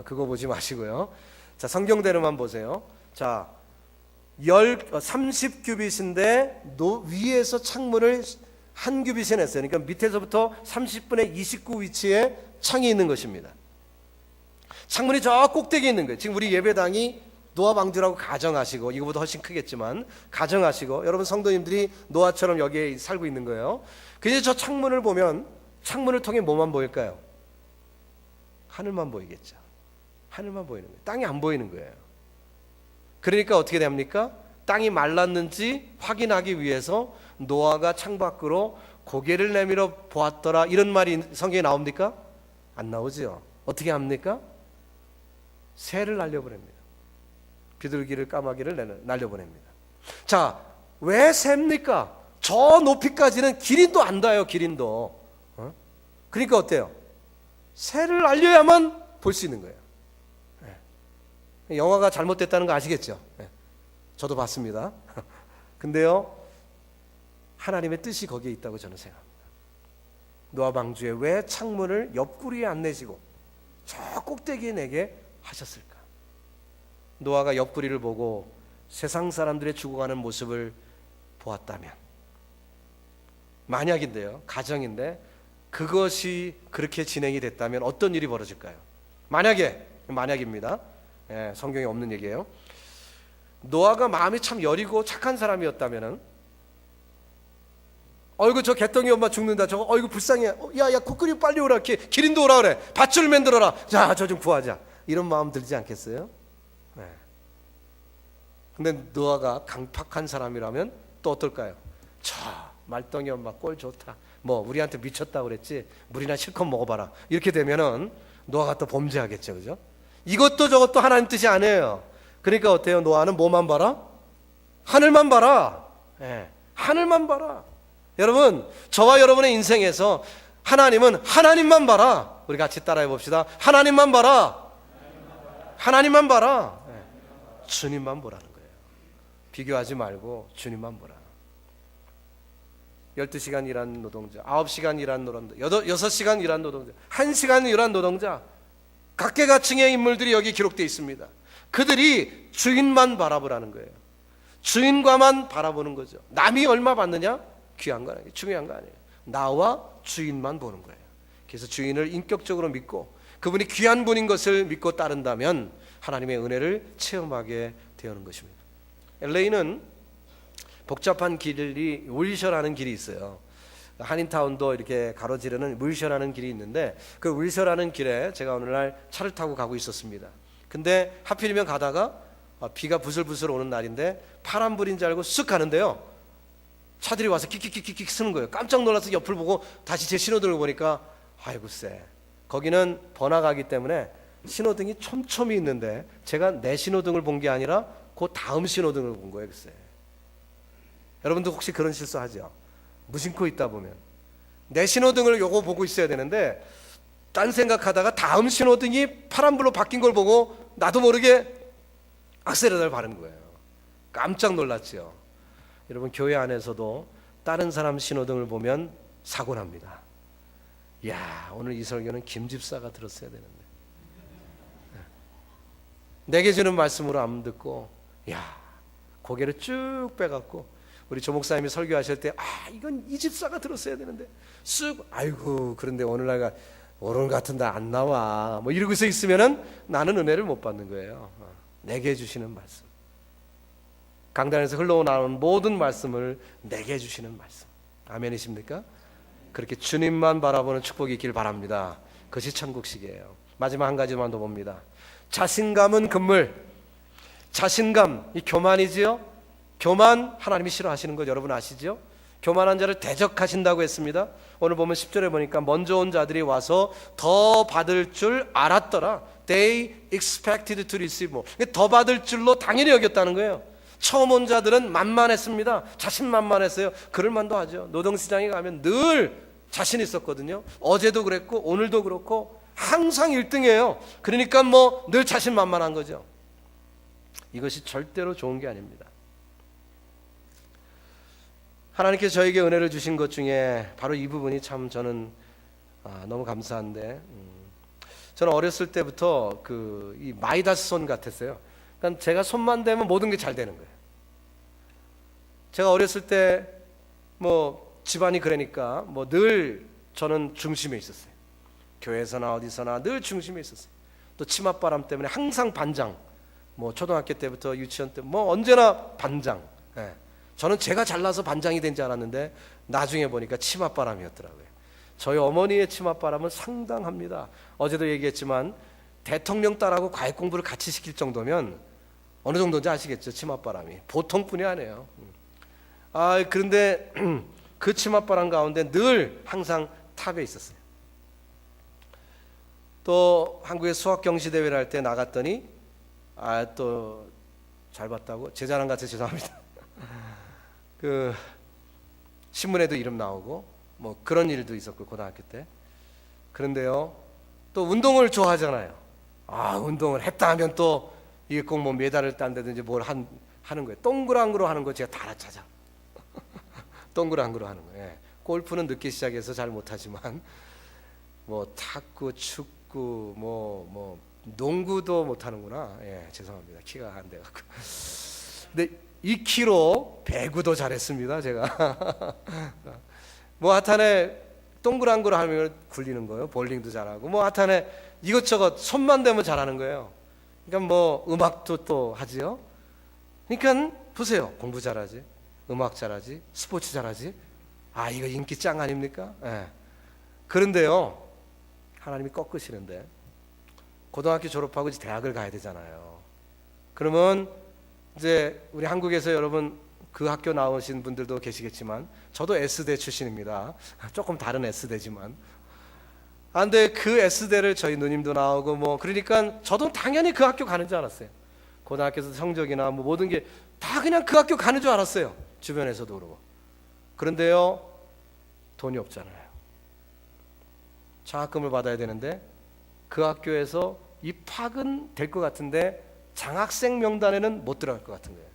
그거 보지 마시고요. 자, 성경대로만 보세요. 자, 30규빗인데 위에서 창문을 한 규빗에 냈어요. 그러니까 밑에서부터 30분의 29 위치에 창이 있는 것입니다. 창문이 저 꼭대기에 있는 거예요. 지금 우리 예배당이 노아 방주라고 가정하시고, 이거보다 훨씬 크겠지만 가정하시고, 여러분 성도님들이 노아처럼 여기에 살고 있는 거예요. 그래서 저 창문을 보면 창문을 통해 뭐만 보일까요? 하늘만 보이겠죠. 하늘만 보이는 거예요. 땅이 안 보이는 거예요. 그러니까 어떻게 됩니까? 땅이 말랐는지 확인하기 위해서 노아가 창밖으로 고개를 내밀어 보았더라, 이런 말이 성경에 나옵니까? 안 나오죠. 어떻게 합니까? 새를 날려보냅니다. 비둘기를 까마귀를 날려보냅니다. 자, 왜 새입니까? 저 높이까지는 기린도 안 닿아요. 기린도. 그러니까 어때요? 새를 날려야만 볼 수 있는 거예요. 영화가 잘못됐다는 거 아시겠죠? 저도 봤습니다. 근데요, 하나님의 뜻이 거기에 있다고 저는 생각합니다. 노아 방주에 왜 창문을 옆구리에 안 내시고 저 꼭대기에 내게 하셨을까? 노아가 옆구리를 보고 세상 사람들의 죽어가는 모습을 보았다면, 만약인데요, 가정인데 그것이 그렇게 진행이 됐다면 어떤 일이 벌어질까요? 만약입니다. 성경에 없는 얘기예요. 노아가 마음이 참 여리고 착한 사람이었다면은, 어이구 저 개똥이 엄마 죽는다, 저거 어이구 불쌍해, 야야 코끼리 빨리 오라, 기린도 오라 그래, 밧줄 만들어라, 자 저 좀 구하자, 이런 마음 들지 않겠어요? 근데 노아가 강팍한 사람이라면 또 어떨까요? 저 말똥이 엄마 꼴 좋다, 뭐 우리한테 미쳤다 그랬지, 물이나 실컷 먹어봐라, 이렇게 되면은 노아가 또 범죄하겠죠, 그죠? 이것도 저것도 하나님 뜻이 아니에요. 그러니까 어때요? 노아는 뭐만 봐라? 하늘만 봐라. 예, 하늘만 봐라. 여러분, 저와 여러분의 인생에서 하나님은 하나님만 봐라. 우리 같이 따라해 봅시다. 하나님만 봐라. 하나님만 봐라. 예, 주님만 보라는 거예요. 비교하지 말고 주님만 보라. 12시간 일한 노동자, 9시간 일한 노동자, 6시간 일한 노동자, 1시간 일한 노동자, 각계각층의 인물들이 여기 기록되어 있습니다. 그들이 주인만 바라보라는 거예요. 주인과만 바라보는 거죠. 남이 얼마 받느냐? 귀한 거 아니에요. 중요한 거 아니에요. 나와 주인만 보는 거예요. 그래서 주인을 인격적으로 믿고 그분이 귀한 분인 것을 믿고 따른다면 하나님의 은혜를 체험하게 되는 것입니다. LA는 복잡한 길이 윌셔라는 길이 있어요. 한인타운도 이렇게 가로지르는 윌셔라는 길이 있는데 그 윌셔라는 길에 제가 오늘날 차를 타고 가고 있었습니다. 근데 하필이면 가다가 비가 부슬부슬 오는 날인데 파란불인 줄 알고 쓱 가는데요, 차들이 와서 킥킥킥킥 쓰는 거예요. 깜짝 놀라서 옆을 보고 다시 제 신호등을 보니까 아이고쎄, 거기는 번화가기 때문에 신호등이 촘촘히 있는데 제가 내 신호등을 본 게 아니라 그 다음 신호등을 본 거예요. 글쎄, 여러분도 혹시 그런 실수하죠? 무심코 있다 보면 내 신호등을 요거 보고 있어야 되는데 딴 생각하다가 다음 신호등이 파란불로 바뀐 걸 보고 나도 모르게 악셀레터를 바른 거예요. 깜짝 놀랐죠. 여러분, 교회 안에서도 다른 사람 신호등을 보면 사고 납니다. 이야, 오늘 이 설교는 김 집사가 들었어야 되는데 내게 주는 말씀으로 안 듣고 야, 고개를 쭉 빼갖고 우리 조 목사님이 설교하실 때 이건 이 집사가 들었어야 되는데 쓱 아이고, 그런데 오늘날 같은 날 안 나와 뭐 이러고서 있으면은 나는 은혜를 못 받는 거예요. 내게 해주시는 말씀, 강단에서 흘러나오는 모든 말씀을 내게 해주시는 말씀. 아멘이십니까? 그렇게 주님만 바라보는 축복이 있길 바랍니다. 그것이 천국식이에요. 마지막 한 가지만 더 봅니다. 자신감은 금물. 자신감, 이 교만이지요. 교만 하나님이 싫어하시는 것 여러분 아시죠? 교만한 자를 대적하신다고 했습니다. 오늘 보면 10절에 보니까 먼저 온 자들이 와서 더 받을 줄 알았더라. They expected to receive more. 더 받을 줄로 당연히 여겼다는 거예요. 처음 온 자들은 만만했습니다. 자신만만했어요. 그럴 만도 하죠. 노동시장에 가면 늘 자신 있었거든요. 어제도 그랬고 오늘도 그렇고 항상 1등이에요. 그러니까 뭐 늘 자신만만한 거죠. 이것이 절대로 좋은 게 아닙니다. 하나님께서 저에게 은혜를 주신 것 중에 바로 이 부분이 참 저는 너무 감사한데, 저는 어렸을 때부터 이 마이다스 손 같았어요. 그러니까 제가 손만 대면 모든 게 잘 되는 거예요. 제가 어렸을 때 뭐 집안이 그러니까 뭐 늘 저는 중심에 있었어요. 교회에서나 어디서나 늘 중심에 있었어요. 또 치맛바람 때문에 항상 반장, 뭐 초등학교 때부터 유치원 때 뭐 언제나 반장. 예. 저는 제가 잘나서 반장이 된 줄 알았는데 나중에 보니까 치맛바람이었더라고요. 저희 어머니의 치맛바람은 상당합니다. 어제도 얘기했지만 대통령 딸하고 과외 공부를 같이 시킬 정도면 어느 정도인지 아시겠죠? 치맛바람이 보통뿐이 아니에요. 그런데 그 치맛바람 가운데 늘 항상 탑에 있었어요. 또 한국의 수학 경시 대회를 할 때 나갔더니 또 잘 봤다고 제 자랑 같아 죄송합니다. 그 신문에도 이름 나오고 뭐 그런 일도 있었고 고등학교 때. 그런데요, 또 운동을 좋아하잖아요. 운동을 했다 하면 또 이게 꼭 뭐 메달을 딴다든지 뭘 하는 거예요. 동그랑으로 하는 거 제가 다 알아차자. 동그랑으로 하는 거예요. 골프는 늦게 시작해서 잘 못하지만 뭐 탁구, 축구, 뭐 농구도 못하는구나. 죄송합니다. 키가 안 돼갖고. 근데 2kg 배구도 잘했습니다. 제가 뭐 하여튼에 동그란 걸 하면 굴리는 거예요. 볼링도 잘하고 뭐 하여튼에 이것저것 손만 대면 잘하는 거예요. 그러니까 뭐 음악도 또 하지요. 그러니까 보세요. 공부 잘하지, 음악 잘하지, 스포츠 잘하지. 이거 인기 짱 아닙니까? 그런데요, 하나님이 꺾으시는데 고등학교 졸업하고 이제 대학을 가야 되잖아요. 그러면 이제 우리 한국에서 여러분 그 학교 나오신 분들도 계시겠지만 저도 S대 출신입니다. 조금 다른 S대지만 근데 그 S대를 저희 누님도 나오고 뭐 그러니까 저도 당연히 그 학교 가는 줄 알았어요. 고등학교에서 성적이나 뭐 모든 게 다 그냥 그 학교 가는 줄 알았어요. 주변에서도 그러고. 그런데요, 돈이 없잖아요. 장학금을 받아야 되는데 그 학교에서 입학은 될 것 같은데 장학생 명단에는 못 들어갈 것 같은 거예요.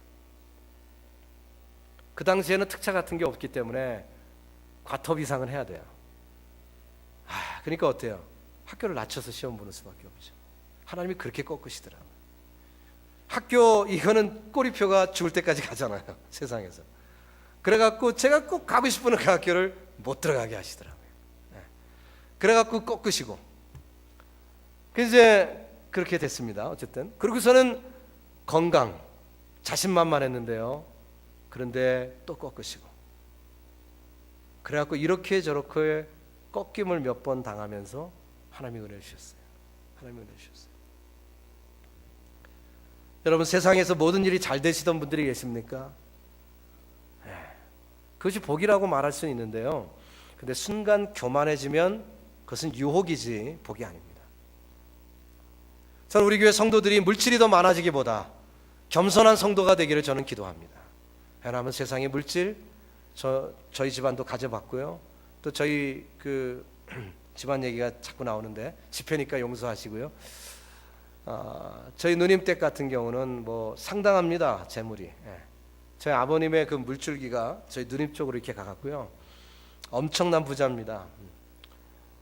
그 당시에는 특차 같은 게 없기 때문에 과톱 이상은 해야 돼요. 그러니까 어때요? 학교를 낮춰서 시험 보는 수밖에 없죠. 하나님이 그렇게 꺾으시더라고요. 학교 이거는 꼬리표가 죽을 때까지 가잖아요. 세상에서. 그래갖고 제가 꼭 가고 싶은 그 학교를 못 들어가게 하시더라고요. 그래갖고 꺾으시고 이제 그렇게 됐습니다. 어쨌든 그러고서는 건강, 자신만만했는데요. 그런데 또 꺾으시고 그래갖고 이렇게 저렇게 꺾임을 몇 번 당하면서 하나님이 은혜 주셨어요. 하나님이 은혜 주셨어요. 여러분 세상에서 모든 일이 잘 되시던 분들이 계십니까? 그것이 복이라고 말할 수는 있는데요. 근데 순간 교만해지면 그것은 유혹이지 복이 아닙니다. 저는 우리 교회 성도들이 물질이 더 많아지기보다 겸손한 성도가 되기를 저는 기도합니다. 왜냐하면 세상의 물질 저희 집안도 가져봤고요. 또 저희 그 집안 얘기가 자꾸 나오는데 집회니까 용서하시고요. 저희 누님 댁 같은 경우는 뭐 상당합니다. 재물이. 저희 아버님의 그 물줄기가 저희 누님 쪽으로 이렇게 가갔고요. 엄청난 부자입니다.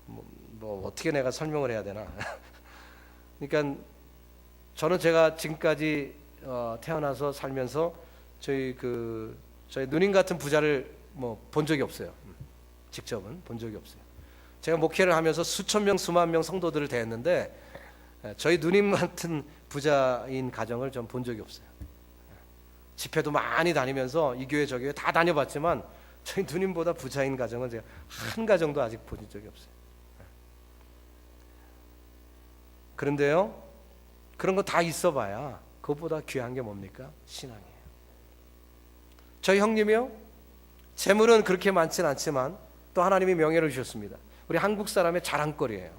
뭐 어떻게 내가 설명을 해야 되나. 그러니까 저는 제가 지금까지 태어나서 살면서 저희 누님 같은 부자를 뭐 본 적이 없어요. 직접은 본 적이 없어요. 제가 목회를 하면서 수천 명, 수만 명 성도들을 대했는데 저희 누님 같은 부자인 가정을 전 본 적이 없어요. 집회도 많이 다니면서 이 교회 저 교회 다 다녀봤지만 저희 누님보다 부자인 가정은 제가 한 가정도 아직 본 적이 없어요. 그런데요, 그런 거 다 있어봐야 그것보다 귀한 게 뭡니까? 신앙이에요. 저희 형님이요, 재물은 그렇게 많진 않지만 또 하나님이 명예를 주셨습니다. 우리 한국 사람의 자랑거리예요.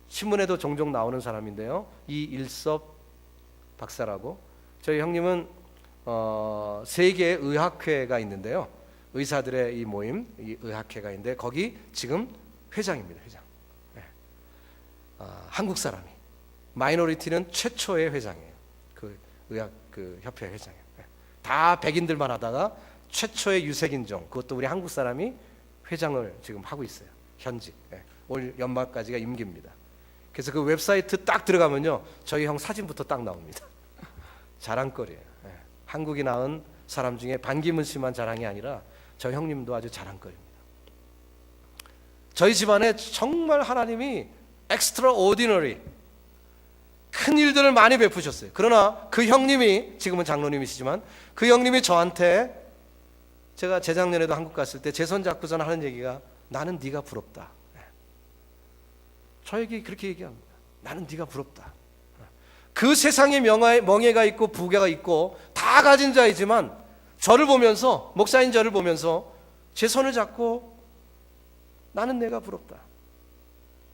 신문에도 종종 나오는 사람인데요, 이일섭 박사라고. 저희 형님은 세계의 의학회가 있는데요, 의사들의 이 모임, 이 의학회가 있는데 거기 지금 회장입니다. 회장. 한국 사람이 마이너리티는 최초의 회장이에요. 그 의학 그 협회 회장이에요. 다 백인들만 하다가 최초의 유색인종, 그것도 우리 한국 사람이 회장을 지금 하고 있어요. 현직. 올 연말까지가 임기입니다. 그래서 그 웹사이트 딱 들어가면요, 저희 형 사진부터 딱 나옵니다. 자랑거리예요. 한국이 낳은 사람 중에 반기문 씨만 자랑이 아니라 저희 형님도 아주 자랑거리입니다. 저희 집안에 정말 하나님이 extraordinary 큰 일들을 많이 베푸셨어요. 그러나 그 형님이, 지금은 장로님이시지만 그 형님이 저한테, 제가 재작년에도 한국 갔을 때 제 손 잡고서 하는 얘기가, 나는 네가 부럽다. 저에게 그렇게 얘기합니다. 나는 네가 부럽다. 그 세상에 명예가 있고 부귀가 있고 다 가진 자이지만 저를 보면서, 목사인 저를 보면서 제 손을 잡고 나는 내가 부럽다.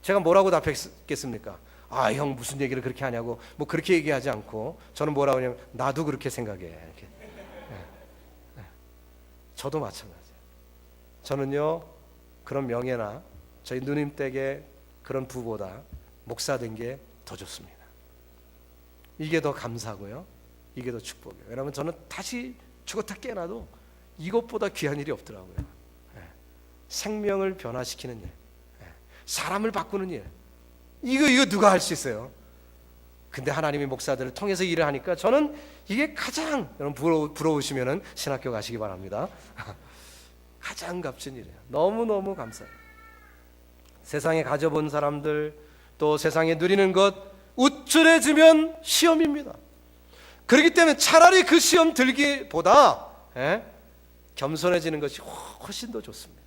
제가 뭐라고 답했겠습니까? 형 무슨 얘기를 그렇게 하냐고 뭐 그렇게 얘기하지 않고 저는 뭐라고 하냐면, 나도 그렇게 생각해. 이렇게. 저도 마찬가지예요. 저는요, 그런 명예나 저희 누님 댁의 그런 부보다 목사 된 게 더 좋습니다. 이게 더 감사고요, 이게 더 축복이에요. 왜냐하면 저는 다시 죽었다 깨어나도 이것보다 귀한 일이 없더라고요. 생명을 변화시키는 일, 사람을 바꾸는 일, 이거 누가 할 수 있어요? 근데 하나님이 목사들을 통해서 일을 하니까 저는 이게 가장, 여러분 부러우시면은 신학교 가시기 바랍니다. 가장 값진 일이에요. 너무너무 감사해요. 세상에 가져본 사람들, 또 세상에 누리는 것 우쭐해지면 시험입니다. 그렇기 때문에 차라리 그 시험 들기보다 겸손해지는 것이 훨씬 더 좋습니다.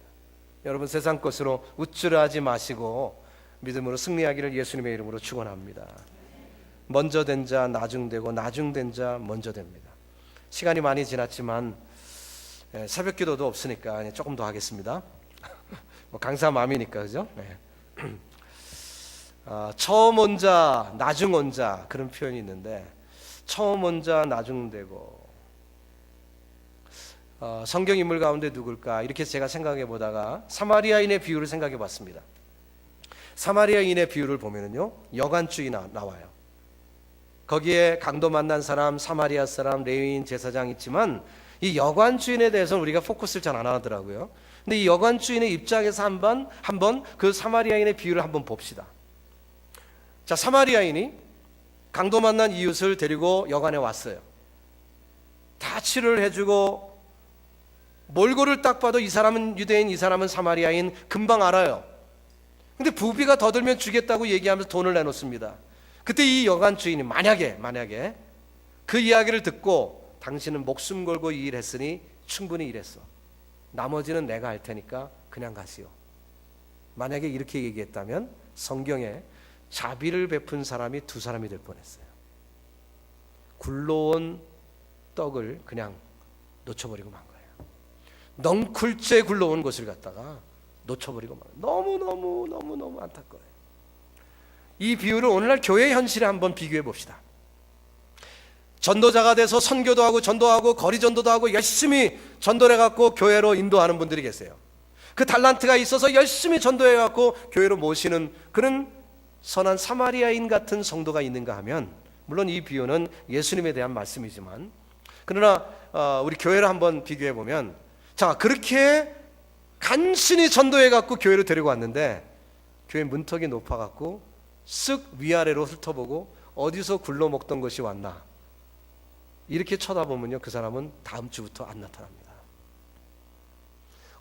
여러분 세상 것으로 우쭐하지 마시고 믿음으로 승리하기를 예수님의 이름으로 축원합니다. 먼저 된 자 나중되고 나중된 자 먼저 됩니다. 시간이 많이 지났지만 새벽 기도도 없으니까 조금 더 하겠습니다. 뭐 강사 마음이니까, 그죠? 처음 온 자, 나중 온 자 그런 표현이 있는데 처음 온 자, 나중 되고 성경 인물 가운데 누굴까 이렇게 제가 생각해 보다가 사마리아인의 비유를 생각해 봤습니다. 사마리아인의 비유를 보면은요 여관주이 나와요. 거기에 강도 만난 사람, 사마리아 사람, 레위인, 제사장 있지만 이 여관주인에 대해서는 우리가 포커스를 잘 안 하더라고요. 근데 이 여관주인의 입장에서 한번 그 사마리아인의 비유를 한번 봅시다. 자, 사마리아인이 강도 만난 이웃을 데리고 여관에 왔어요. 다 치료를 해주고 몰골을 딱 봐도 이 사람은 유대인, 이 사람은 사마리아인 금방 알아요. 근데 부비가 더 들면 주겠다고 얘기하면서 돈을 내놓습니다. 그때 이 여관 주인이 만약에 그 이야기를 듣고 당신은 목숨 걸고 이 일 했으니 충분히 일했어. 나머지는 내가 할 테니까 그냥 가시오. 만약에 이렇게 얘기했다면 성경에 자비를 베푼 사람이 두 사람이 될 뻔했어요. 굴러온 떡을 그냥 놓쳐버리고 만 거예요. 넝쿨째 굴러온 것을 갖다가 놓쳐버리고 만 거예요. 너무 안타까워요. 이 비유를 오늘날 교회 현실에 한번 비교해 봅시다. 전도자가 돼서 선교도 하고 전도하고 거리 전도도 하고 열심히 전도를 해갖고 교회로 인도하는 분들이 계세요. 그 달란트가 있어서 열심히 전도해갖고 교회로 모시는 그런 선한 사마리아인 같은 성도가 있는가 하면 물론 이 비유는 예수님에 대한 말씀이지만 그러나 우리 교회를 한번 비교해 보면 자 그렇게 간신히 전도해갖고 교회로 데리고 왔는데 교회 문턱이 높아갖고 쓱 위아래로 훑어보고 어디서 굴러먹던 것이 왔나 이렇게 쳐다보면요 그 사람은 다음 주부터 안 나타납니다.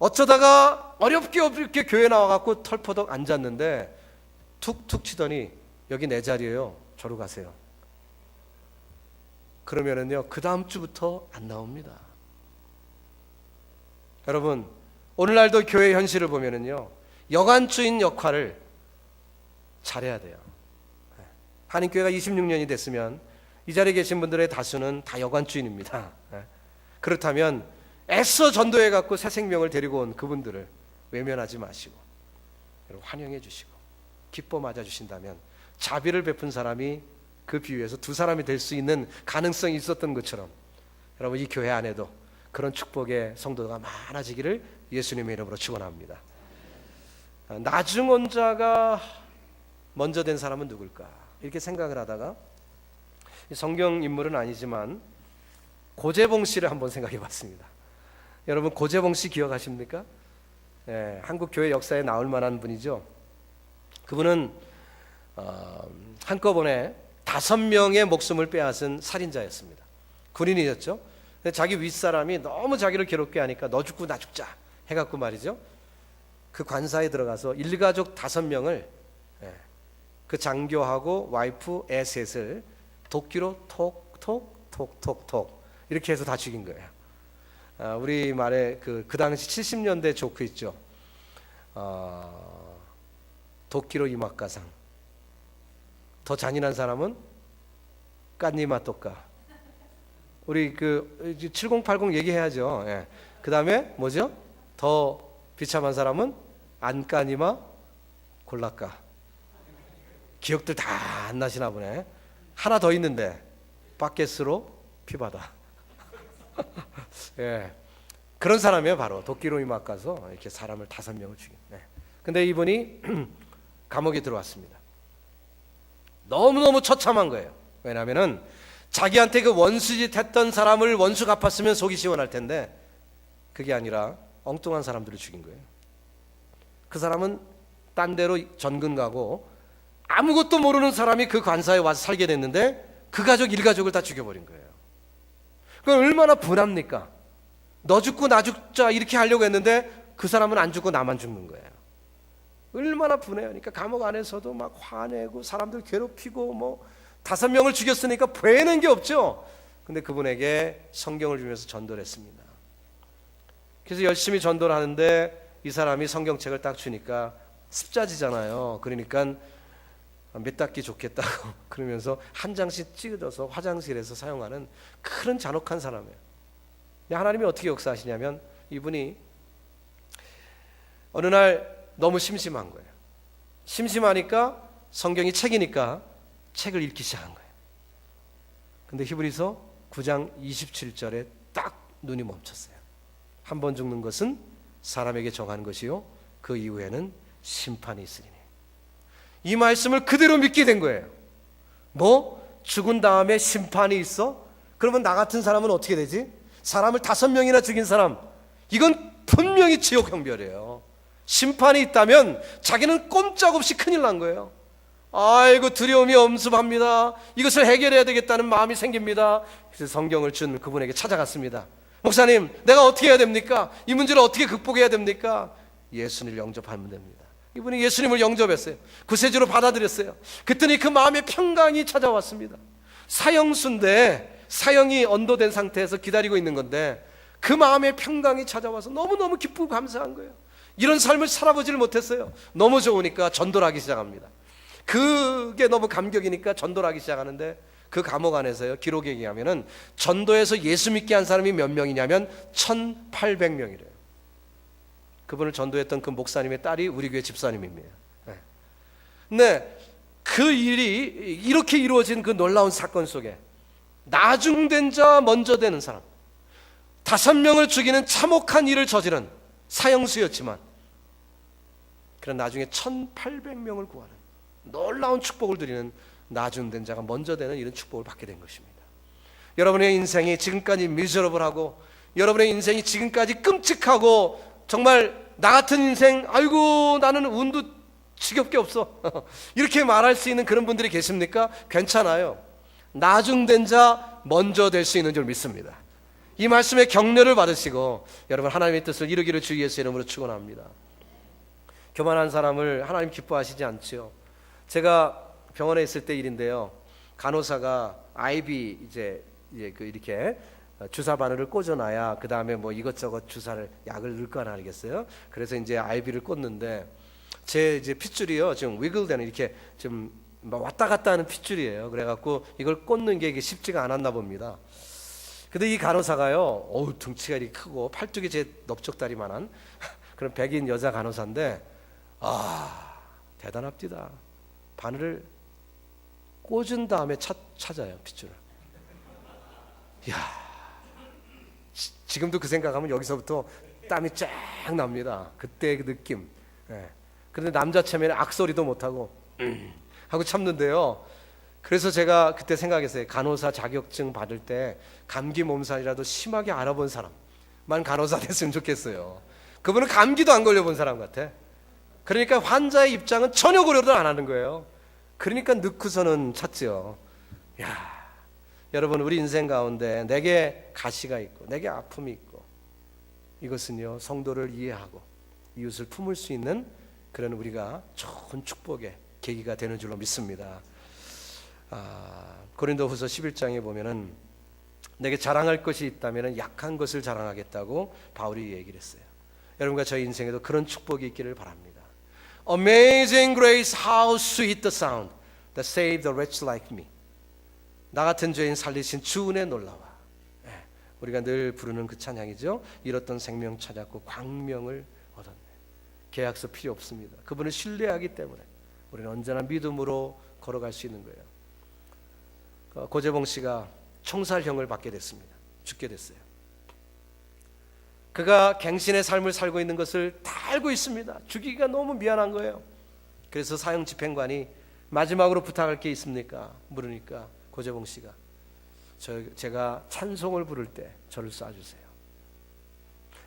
어쩌다가 어렵게 교회 나와갖고 털퍼덕 앉았는데 툭툭 치더니 여기 내 자리예요. 저로 가세요. 그러면은요 그 다음 주부터 안 나옵니다. 여러분 오늘날도 교회 현실을 보면은요 여관주인 역할을 잘해야 돼요. 한인교회가 26년이 됐으면 이 자리에 계신 분들의 다수는 다 여관주인입니다. 그렇다면 애써 전도해 갖고 새 생명을 데리고 온 그분들을 외면하지 마시고 환영해 주시고 기뻐 맞아 주신다면 자비를 베푼 사람이 그 비유에서 두 사람이 될 수 있는 가능성이 있었던 것처럼 여러분 이 교회 안에도 그런 축복의 성도가 많아지기를 예수님의 이름으로 축원합니다. 나중 온 자가 먼저 된 사람은 누굴까 이렇게 생각을 하다가 성경 인물은 아니지만 고재봉 씨를 한번 생각해 봤습니다. 여러분 고재봉 씨 기억하십니까? 한국 교회 역사에 나올 만한 분이죠. 그분은 한꺼번에 5명의 목숨을 빼앗은 살인자였습니다. 군인이었죠. 근데 자기 윗사람이 너무 자기를 괴롭게 하니까 너 죽고 나 죽자 해갖고 말이죠. 그 관사에 들어가서 일가족 5명을 그 장교하고 와이프 애 셋을 도끼로 톡톡톡톡톡 이렇게 해서 다 죽인 거예요. 우리 말에 그 당시 70년대 조크 있죠. 도끼로 이막가상. 더 잔인한 사람은 깐니마 똑까. 우리 그 7080 얘기해야죠. 그 다음에 뭐죠? 더 비참한 사람은 안까니마 골라까. 기억들 다 안 나시나 보네. 하나 더 있는데 바켓으로 피바다. 그런 사람이에요. 바로 도끼로 이막가서 이렇게 사람을 5명을 죽인. 근데 이분이 감옥에 들어왔습니다. 너무너무 처참한 거예요. 왜냐하면은 자기한테 그 원수짓 했던 사람을 원수 갚았으면 속이 시원할 텐데 그게 아니라 엉뚱한 사람들을 죽인 거예요. 그 사람은 딴 데로 전근 가고 아무것도 모르는 사람이 그 관사에 와서 살게 됐는데 그 가족 일가족을 다 죽여버린 거예요. 그럼 얼마나 분합니까? 너 죽고 나 죽자 이렇게 하려고 했는데 그 사람은 안 죽고 나만 죽는 거예요. 얼마나 분해요. 그러니까 감옥 안에서도 막 화내고 사람들 괴롭히고 뭐 5명을 죽였으니까 보이는 게 없죠. 근데 그분에게 성경을 주면서 전도를 했습니다. 그래서 열심히 전도를 하는데 이 사람이 성경책을 딱 주니까 습자지잖아요. 그러니까 몇 닦기 좋겠다고 그러면서 한 장씩 찍어줘서 화장실에서 사용하는 그런 잔혹한 사람이에요. 하나님이 어떻게 역사하시냐면 이분이 어느 날 너무 심심한 거예요. 심심하니까 성경이 책이니까 책을 읽기 시작한 거예요. 근데 히브리서 9장 27절에 딱 눈이 멈췄어요. 한 번 죽는 것은 사람에게 정한 것이요 그 이후에는 심판이 있으리니. 이 말씀을 그대로 믿게 된 거예요. 뭐? 죽은 다음에 심판이 있어? 그러면 나 같은 사람은 어떻게 되지? 사람을 5명이나 죽인 사람, 이건 분명히 지옥 형벌이에요. 심판이 있다면 자기는 꼼짝없이 큰일 난 거예요. 아이고 두려움이 엄습합니다. 이것을 해결해야 되겠다는 마음이 생깁니다. 그래서 성경을 준 그분에게 찾아갔습니다. 목사님, 내가 어떻게 해야 됩니까? 이 문제를 어떻게 극복해야 됩니까? 예수님을 영접하면 됩니다. 이분이 예수님을 영접했어요. 구세주로 받아들였어요. 그랬더니 그 마음에 평강이 찾아왔습니다. 사형수인데, 사형이 언도된 상태에서 기다리고 있는 건데 그 마음에 평강이 찾아와서 너무너무 기쁘고 감사한 거예요. 이런 삶을 살아보지를 못했어요. 너무 좋으니까 전도를 하기 시작합니다. 그게 너무 감격이니까 전도를 하기 시작하는데 그 감옥 안에서요, 기록에 의하면은 전도에서 예수 믿게 한 사람이 몇 명이냐면 1800명이래요. 그분을 전도했던 그 목사님의 딸이 우리 교회 집사님입니다. 네, 그 일이 이렇게 이루어진 그 놀라운 사건 속에 나중된 자 먼저 되는 사람, 5명을 죽이는 참혹한 일을 저지른 사형수였지만 그런 나중에 1800명을 구하는 놀라운 축복을 드리는 나중된 자가 먼저 되는 이런 축복을 받게 된 것입니다. 여러분의 인생이 지금까지 미저러블하고, 여러분의 인생이 지금까지 끔찍하고, 정말 나 같은 인생, 아이고 나는 운도 지겹게 없어 이렇게 말할 수 있는 그런 분들이 계십니까? 괜찮아요. 나중된 자 먼저 될 수 있는 줄 믿습니다. 이 말씀에 격려를 받으시고 여러분 하나님의 뜻을 이루기를 주 예수의 이름으로 축원합니다. 교만한 사람을 하나님 기뻐하시지 않지요. 제가 병원에 있을 때 일인데요. 간호사가 IV 이제 그 이렇게 주사 바늘을 꽂아놔야 그 다음에 뭐 이것저것 주사를 약을 넣을 거 아니겠어요? 그래서 이제 IV를 꽂는데 제 이제 핏줄이요 지금 위글되는 이렇게 좀 왔다 갔다 하는 핏줄이에요. 그래갖고 이걸 꽂는 게 이게 쉽지가 않았나 봅니다. 근데 이 간호사가요, 어우 등치가 이렇게 크고 팔뚝이 제 넓적다리만한 그런 백인 여자 간호사인데, 아 대단합니다. 바늘을 꽂은 다음에 찾아요 핏줄을. 이야, 지금도 그 생각하면 여기서부터 땀이 쫙 납니다. 그때의 그 느낌. 예. 그런데 남자 체면에 악소리도 못하고 하고 참는데요. 그래서 제가 그때 생각했어요. 간호사 자격증 받을 때 감기 몸살이라도 심하게 알아본 사람만 간호사 됐으면 좋겠어요. 그분은 감기도 안 걸려본 사람 같아. 그러니까 환자의 입장은 전혀 고려를 안 하는 거예요. 그러니까 넣고서는 찾지요. 야, 여러분 우리 인생 가운데 내게 가시가 있고 내게 아픔이 있고, 이것은요 성도를 이해하고 이웃을 품을 수 있는 그런 우리가 좋은 축복의 계기가 되는 줄로 믿습니다. 고린도후서 11장에 보면은 내게 자랑할 것이 있다면 약한 것을 자랑하겠다고 바울이 얘기를 했어요. 여러분과 저희 인생에도 그런 축복이 있기를 바랍니다. Amazing grace, how sweet the sound that saved a wretch like me. 나 같은 죄인 살리신 주 은혜 놀라워. 우리가 늘 부르는 그 찬양이죠. 잃었던 생명 찾았고 광명을 얻었네. 계약서 필요 없습니다. 그분을 신뢰하기 때문에 우리는 언제나 믿음으로 걸어갈 수 있는 거예요. 고재봉 씨가 총살형을 받게 됐습니다. 죽게 됐어요. 그가 갱신의 삶을 살고 있는 것을 다 알고 있습니다. 죽이기가 너무 미안한 거예요. 그래서 사형 집행관이 마지막으로 부탁할 게 있습니까? 물으니까 고재봉 씨가 제가 찬송을 부를 때 저를 쏴주세요.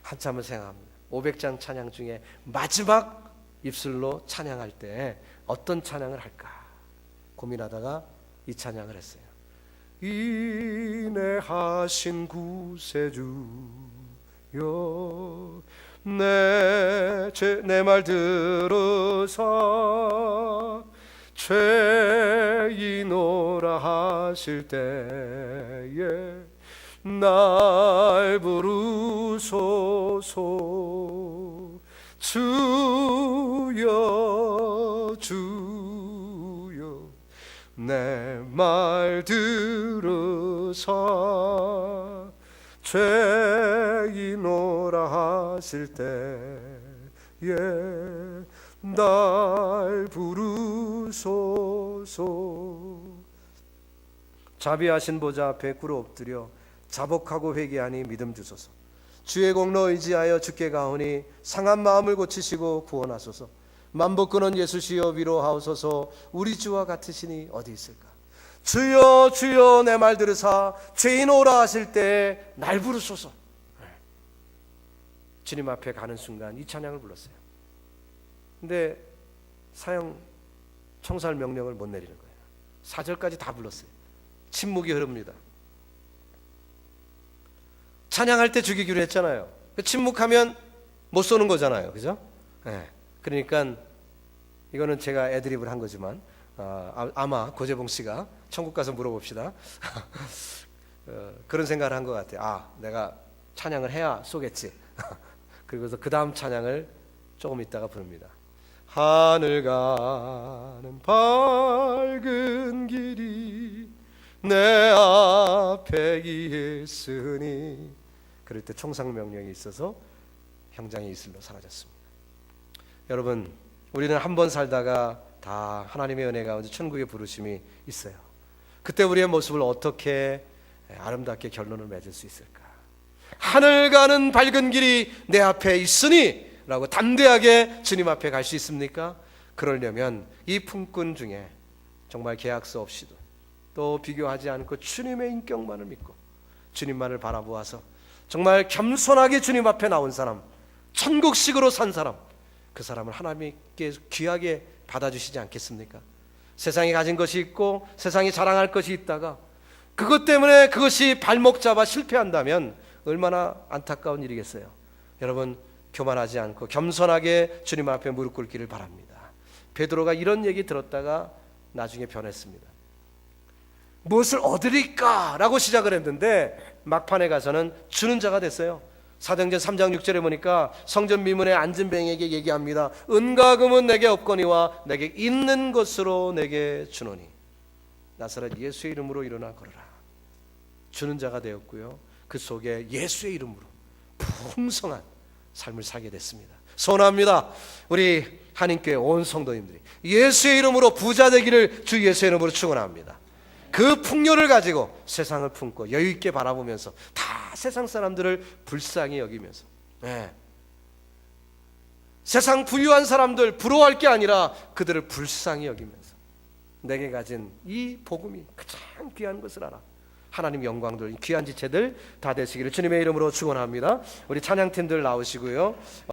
한참을 생각합니다. 500장 찬양 중에 마지막 입술로 찬양할 때 어떤 찬양을 할까 고민하다가 이 찬양을 했어요. 인내하신 구세주여 내 말 들으사 죄인오라 하실 때에 날 부르소서. 주여 주여 내 말 들으사 죄인오라 하실 때에 날 부르소서. 자비하신 보좌 앞에 꿇어 엎드려 자복하고 회개하니 믿음 주소서. 주의 공로 의지하여 주께 가오니 상한 마음을 고치시고 구원하소서. 만복근원 예수시여 위로하옵소서. 우리 주와 같으시니 어디 있을까? 주여 주여 내 말 들으사 죄인 오라 하실 때 날 부르소서. 주님 앞에 가는 순간 이 찬양을 불렀어요. 근데 사형 청살 명령을 못 내리는 거예요. 4절까지 다 불렀어요. 침묵이 흐릅니다. 찬양할 때 죽이기로 했잖아요. 침묵하면 못 쏘는 거잖아요. 그죠? 네. 그러니까 이거는 제가 애드립을 한 거지만 아마 고재봉 씨가 천국 가서 물어봅시다. 그런 생각을 한 것 같아요. 내가 찬양을 해야 쏘겠지. 그리고서 그 다음 찬양을 조금 있다가 부릅니다. 하늘 가는 밝은 길이 내 앞에 있으니, 그럴 때 총상명령이 있어서 형장의 이슬로 사라졌습니다. 여러분, 우리는 한 번 살다가 다 하나님의 은혜 가운데 천국의 부르심이 있어요. 그때 우리의 모습을 어떻게 아름답게 결론을 맺을 수 있을까? 하늘 가는 밝은 길이 내 앞에 있으니 라고 담대하게 주님 앞에 갈 수 있습니까? 그러려면 이 품꾼 중에 정말 계약서 없이도 또 비교하지 않고 주님의 인격만을 믿고 주님만을 바라보아서 정말 겸손하게 주님 앞에 나온 사람, 천국식으로 산 사람, 그 사람을 하나님께 귀하게 받아주시지 않겠습니까? 세상에 가진 것이 있고 세상에 자랑할 것이 있다가 그것 때문에 그것이 발목 잡아 실패한다면 얼마나 안타까운 일이겠어요. 여러분, 교만하지 않고 겸손하게 주님 앞에 무릎 꿇기를 바랍니다. 베드로가 이런 얘기 들었다가 나중에 변했습니다. 무엇을 얻으리까? 라고 시작을 했는데 막판에 가서는 주는 자가 됐어요. 사도행전 3장 6절에 보니까 성전 미문에 앉은 뱅에게 얘기합니다. 은과 금은 내게 없거니와 내게 있는 것으로 내게 주노니 나사렛 예수의 이름으로 일어나 걸어라. 주는 자가 되었고요, 그 속에 예수의 이름으로 풍성한 삶을 살게 됐습니다. 소원합니다. 우리 한인교회 온 성도님들이 예수의 이름으로 부자 되기를 주 예수의 이름으로 축원합니다. 그 풍요를 가지고 세상을 품고 여유 있게 바라보면서 다 세상 사람들을 불쌍히 여기면서, 세상 부유한 사람들 부러워할 게 아니라 그들을 불쌍히 여기면서 내게 가진 이 복음이 가장 귀한 것을 알아 하나님 영광들, 귀한 지체들 다 되시기를 주님의 이름으로 축원합니다. 우리 찬양팀들 나오시고요.